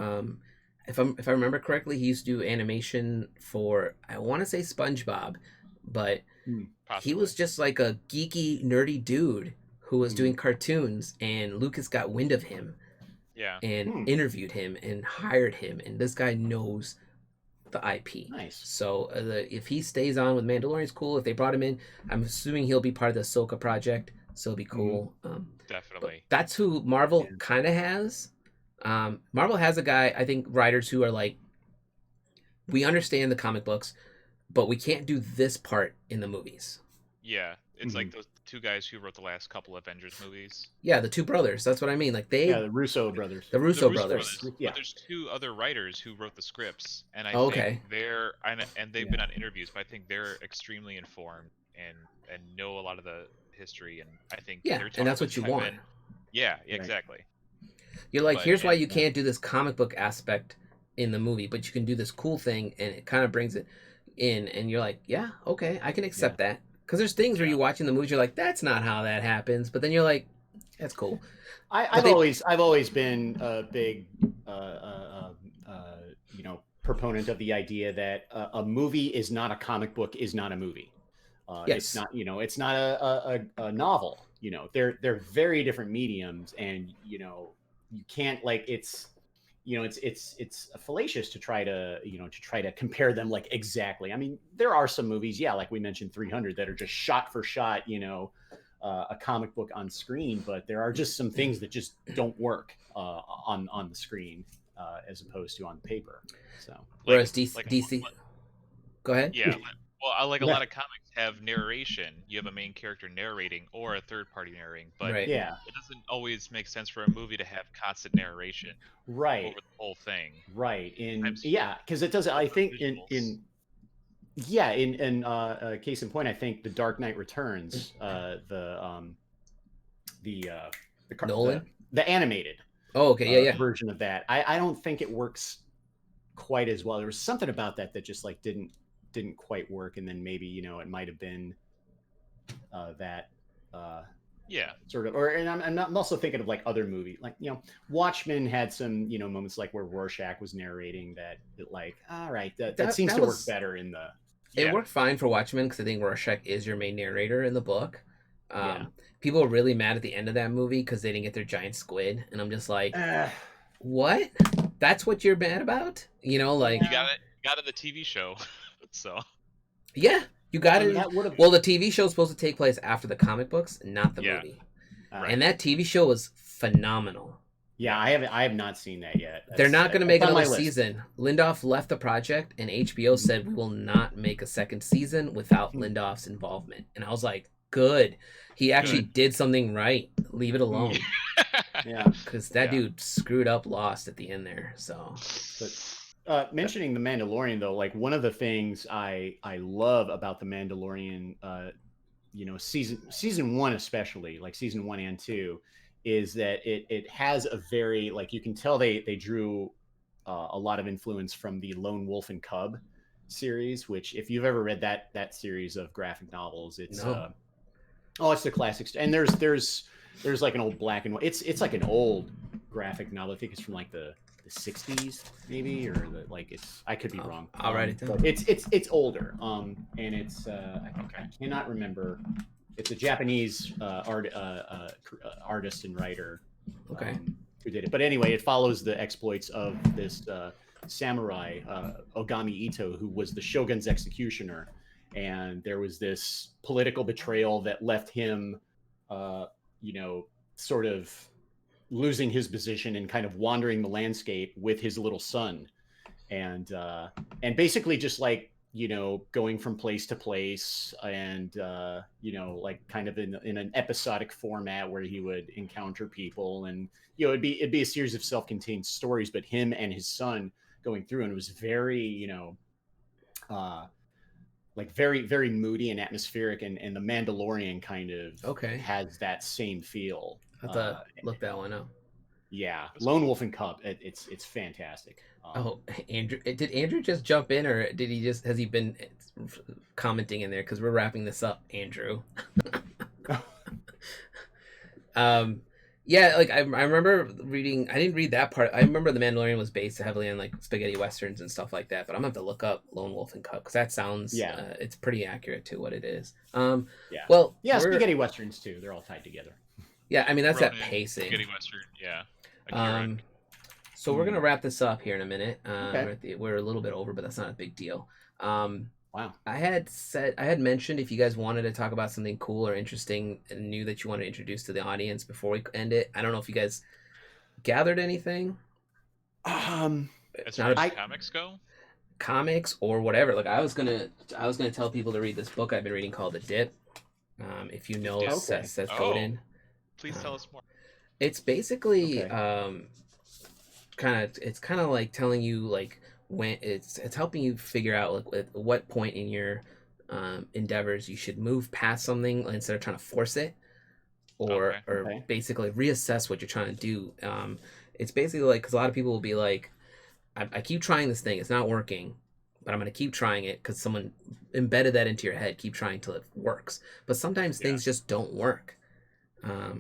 If I remember correctly, he used to do animation for, I want to say SpongeBob, but he was just like a geeky, nerdy dude who was doing cartoons, and Lucas got wind of him and interviewed him and hired him, and this guy knows the IP. Nice. So if he stays on with Mandalorian, it's cool. If they brought him in, I'm assuming he'll be part of the Ahsoka project, so it'll be cool. Definitely. That's who Marvel kind of has. Marvel has a guy, I think, writers who are like, we understand the comic books, but we can't do this part in the movies. Yeah, it's like those two guys who wrote the last couple Avengers movies. Yeah, the two brothers. That's what I mean. Like the Russo brothers. The Russo brothers. Yeah. But there's two other writers who wrote the scripts, and I think they've been on interviews, but I think they're extremely informed and know a lot of the history, and I think and that's what you want. Exactly. You're like, here's why you can't do this comic book aspect in the movie, but you can do this cool thing, and it kind of brings it in, and you're like, yeah, okay, I can accept that. Because there's things where you're watching the movies, you're like, that's not how that happens, but then you're like, that's cool. I've always been a big, proponent of the idea that a movie is not a comic book, is not a movie. It's not, it's not a novel. They're very different mediums, and you can't it's fallacious to try to compare them like exactly. I mean, there are some movies, like we mentioned 300, that are just shot for shot, a comic book on screen, but there are just some things that just don't work on the screen as opposed to on paper. So whereas DC, go ahead. Yeah. Well, a lot of comics have narration. You have a main character narrating or a third party narrating, but it doesn't always make sense for a movie to have constant narration over the whole thing. Right. Because it doesn't. I think in case in point, I think The Dark Knight Returns, the animated version of that. I don't think it works quite as well. There was something about that just like didn't quite work, and then maybe it might have been that Yeah. Sort of, or and I'm also thinking of like other movies, like Watchmen had some moments like where Rorschach was narrating that like, all right, that seems to work better in the. It worked fine for Watchmen because I think Rorschach is your main narrator in the book. Yeah. People were really mad at the end of that movie because they didn't get their giant squid, and I'm just like, what? That's what you're mad about? Like you got it in the TV show, so. Yeah, you got it. Well, the TV show is supposed to take place after the comic books, not the movie. And that TV show was phenomenal. Yeah, I have not seen that yet. They're not going to make another season. Lindelof left the project, and HBO said we will not make a second season without Lindelof's involvement. And I was like, good. He actually did something right. Leave it alone. Yeah, because that dude screwed up Lost at the end there. So, but mentioning the Mandalorian though, like one of the things I love about the Mandalorian, season 1 especially, like season 1 and 2, is that it has a very, like, you can tell they drew a lot of influence from the Lone Wolf and Cub series, which if you've ever read that series of graphic novels, it's it's the classics. And there's like an old black and white, it's like an old graphic novel. I think it's from like the 60s maybe, or I could be wrong. I'll write it down. It's older, and it's I cannot remember. It's a Japanese artist and writer who did it. But anyway, it follows the exploits of this samurai, Ogami Ito, who was the shogun's executioner. And there was this political betrayal that left him, sort of losing his position and kind of wandering the landscape with his little son. And basically just like, going from place to place, and like kind of in an episodic format where he would encounter people, and it'd be a series of self-contained stories, but him and his son going through, and it was very like very, very moody and atmospheric, and the Mandalorian kind of has that same feel. I have to look that one up. Yeah, Lone Wolf and Cub. It's fantastic. Andrew, did Andrew just jump in, or has he been commenting in there? Because we're wrapping this up, Andrew. Yeah, like I remember reading. I didn't read that part. I remember the Mandalorian was based heavily on like spaghetti westerns and stuff like that. But I'm gonna have to look up Lone Wolf and Cub because that sounds it's pretty accurate to what it is. Well, spaghetti westerns too. They're all tied together. Yeah, I mean that's that pacing. Spaghetti western, yeah. So we're gonna wrap this up here in a minute. We're a little bit over, but that's not a big deal. Wow. I had mentioned if you guys wanted to talk about something cool or interesting and new that you want to introduce to the audience before we end it. I don't know if you guys gathered anything. As far as comics go? Comics or whatever. Like I was gonna tell people to read this book I've been reading called The Dip. If you know Seth Godin. Please tell us more. It's basically kind of like telling you like when it's helping you figure out like at what point in your endeavors you should move past something instead of trying to force it, or basically reassess what you're trying to do. It's basically like, because a lot of people will be like, I keep trying this thing, it's not working, but I'm going to keep trying it because someone embedded that into your head. Keep trying till it works. But sometimes things just don't work.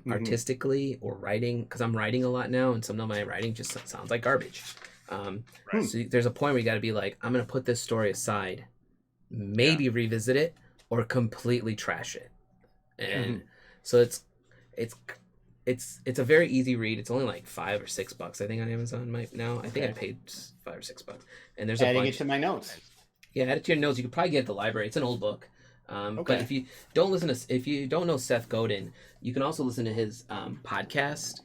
Artistically or writing, because I'm writing a lot now, and some of my writing just sounds like garbage. So there's a point where you got to be like, I'm going to put this story aside, maybe revisit it, or completely trash it. And so it's a very easy read. It's only like $5 or $6, I think, on Amazon now. I think I paid $5 or $6, and there's adding it to my notes. Yeah, add it to your notes. You could probably get it at the library. It's an old book. But if you don't know Seth Godin, you can also listen to his podcast.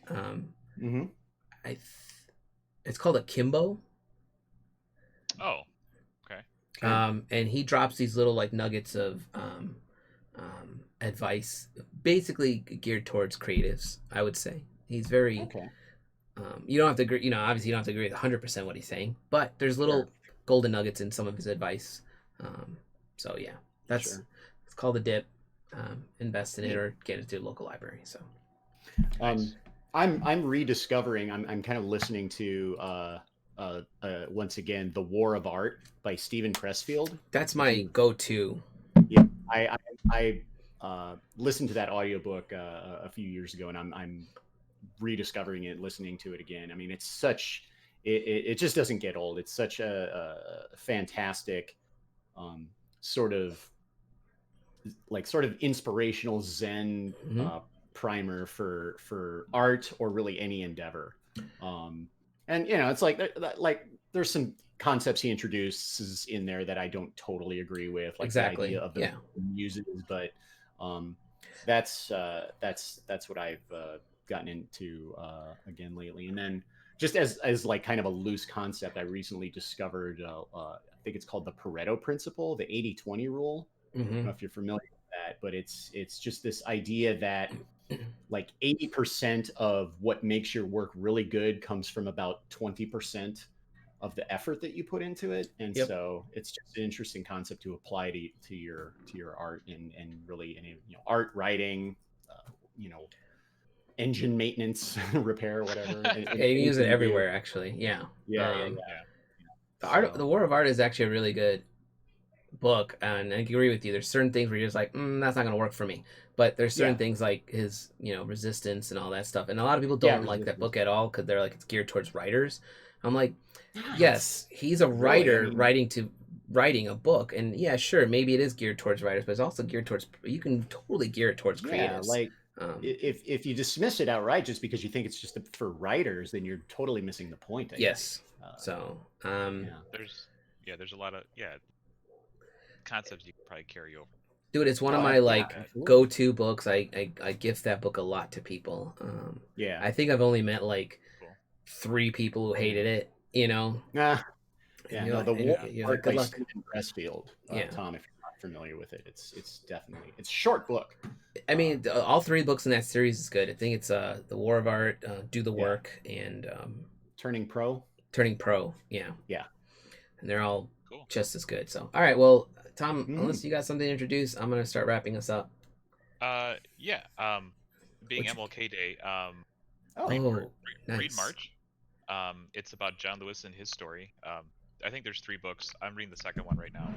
It's called Akimbo. Oh, okay. And he drops these little like nuggets of advice, basically geared towards creatives. I would say he's very. You don't have to agree. Obviously you don't have to agree with 100% what he's saying, but there's little golden nuggets in some of his advice. So yeah, it's called The Dip. Invest in it or get it to a local library. So, I'm rediscovering. I'm kind of listening to once again The War of Art by Stephen Pressfield. That's my go-to. Yeah, listened to that audiobook a few years ago, and I'm rediscovering it, listening to it again. I mean, it's such it just doesn't get old. It's such a fantastic sort of inspirational Zen primer for art or really any endeavor. And it's like there's some concepts he introduces in there that I don't totally agree with, like the idea of the muses, but that's what I've gotten into again lately. And then just as like kind of a loose concept, I recently discovered I think it's called the Pareto principle, the 80-20 rule. I don't know if you're familiar with that, but it's just this idea that like 80% of what makes your work really good comes from about 20% of the effort that you put into it. And so it's just an interesting concept to apply to your art and really any art, writing, engine maintenance, repair, whatever. Yeah, you use it everywhere, actually. Yeah. The War of Art is actually a really good book, and I agree with you. There's certain things where you're just like, that's not going to work for me. But there's certain things like his, resistance and all that stuff. And a lot of people don't like that book at all because they're like, it's geared towards writers. I'm like, yes, he's a writer writing a book, and yeah, sure, maybe it is geared towards writers, but it's also geared towards, you can totally gear it towards creatives. Like if you dismiss it outright just because you think it's just for writers, then you're totally missing the point. I think. There's a lot of concepts you can probably carry over. Dude, it's one of my go-to books. I gift that book a lot to people. I think I've only met like 3 people who hated it. The War by Stephen Pressfield. Tom, if you're not familiar with it, it's definitely a short book. I mean, all 3 books in that series is good. I think it's The War of Art, Do the Work, and Turning Pro. Yeah. And they're all cool. Just as good. So, all right, well, Tom, unless you got something to introduce, I'm gonna start wrapping us up. Being MLK Day, nice. Read March. It's about John Lewis and his story. I think there's 3 books. I'm reading the second one right now.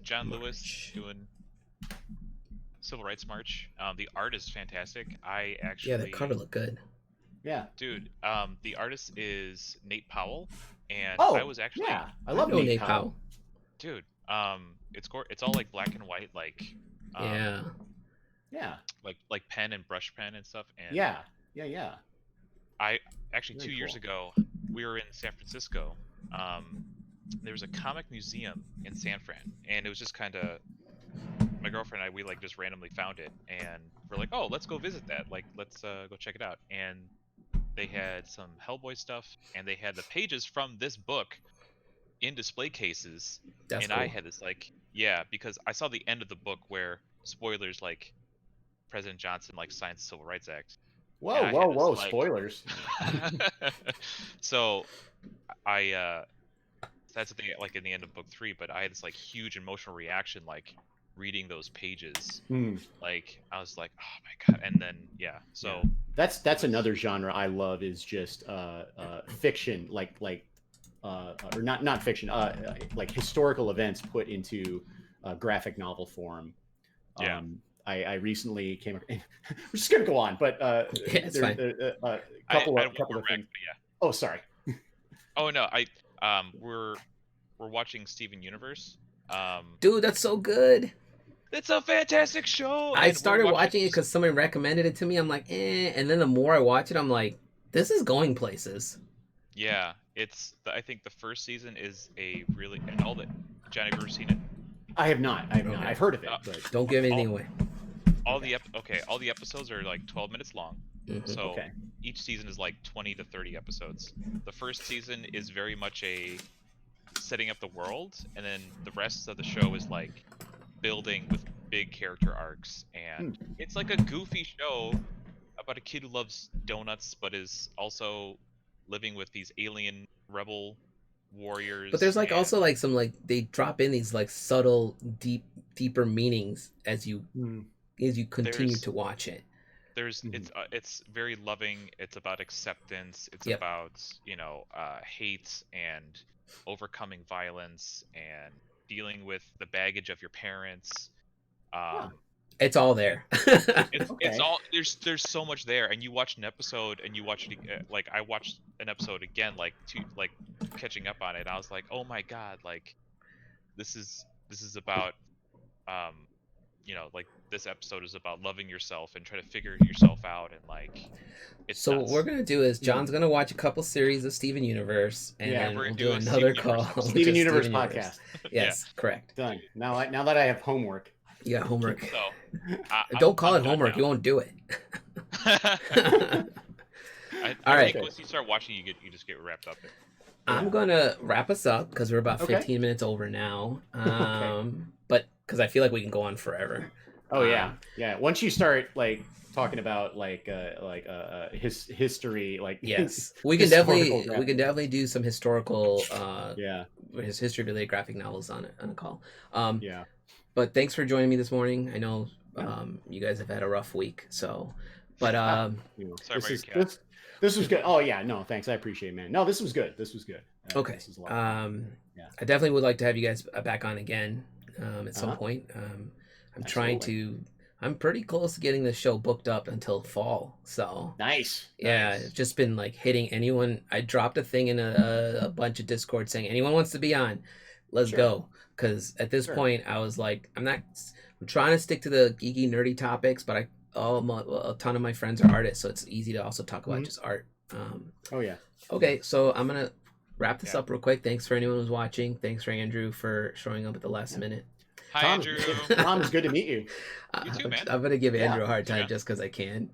John Lewis doing Civil Rights March. The art is fantastic. The cover looked good. Yeah, dude. The artist is Nate Powell, and I was actually I love Nate Powell. Dude, it's all like black and white, like like pen and brush pen and stuff. And I actually very 2 years ago we were in San Francisco. There was a comic museum in San Fran, and it was just kind of my girlfriend and I, we like just randomly found it, and we're like, oh, let's go visit that. Like, let's go check it out. And they had some Hellboy stuff, and they had the pages from this book in display cases. That's cool. I had this because I saw the end of the book where, spoilers, like President Johnson signed the Civil Rights Act. Whoa, spoilers. So that's the thing, like in the end of book 3, but I had this huge emotional reaction, reading those pages. Like I was like, oh my god. And then so that's another genre I love, is just fiction, or not fiction, like historical events put into graphic novel form. I recently came. We're just gonna go on, but it's fine. A couple of things. Oh, sorry. Oh no, we're watching Steven Universe. Dude, that's so good. It's a fantastic show. I started watching it because somebody recommended it to me. I'm like, and then the more I watch it, I'm like, this is going places. Yeah, I think the first season is a really, and all that. John, have you ever seen it? I have not. I've heard of it, but don't give anything away. All the episodes are 12 minutes long. So each season is 20 to 30 episodes. The first season is very much a setting up the world, and then the rest of the show is building with big character arcs, and it's a goofy show about a kid who loves donuts but is also living with these alien rebel warriors. But there's also some they drop in these subtle deeper meanings as you continue to watch it. It's very loving. It's about acceptance. It's about hate and overcoming violence, and dealing with the baggage of your parents. It's all there. It's all there's so much there, and you watch an episode and you watch it like I watched an episode again, like catching up on it. And I was like, oh my god, like this is about like this episode is about loving yourself and trying to figure yourself out, and like it's so nuts. what we're gonna do is John's gonna watch a couple series of Steven Universe, and then we'll do another call. Steven Universe podcast. Yes, correct. Done. Now that I have homework. You got homework. So don't call it homework. You won't do it. All right. Once you start watching, you just get wrapped up in. I'm gonna wrap us up because we're about 15 minutes over now. But because I feel like we can go on forever. Oh yeah. Once you start like talking about his history, like yes, we can definitely do some historical his history related graphic novels on a call. But thanks for joining me this morning. I know you guys have had a rough week, so but this was good. Oh yeah, no, thanks. I appreciate it, man. No, this was good. Okay. This was a lot of fun. I definitely would like to have you guys back on again at some point. I'm pretty close to getting the show booked up until fall. So nice. It's just been like hitting anyone. I dropped a thing in a bunch of Discord saying anyone wants to be on, let's go. Because at this point I was like, I'm trying to stick to the geeky nerdy topics, but a ton of my friends are artists, so it's easy to also talk about just art. Okay, so I'm gonna wrap this up real quick. Thanks for anyone who's watching. Thanks for Andrew for showing up at the last minute. Hi, Andrew. Tom, it's good to meet you. You too, man. I'm gonna give Andrew a hard time just because I can.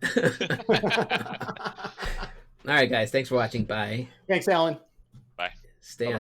All right, guys. Thanks for watching. Bye. Thanks, Alan. Bye. Stay on.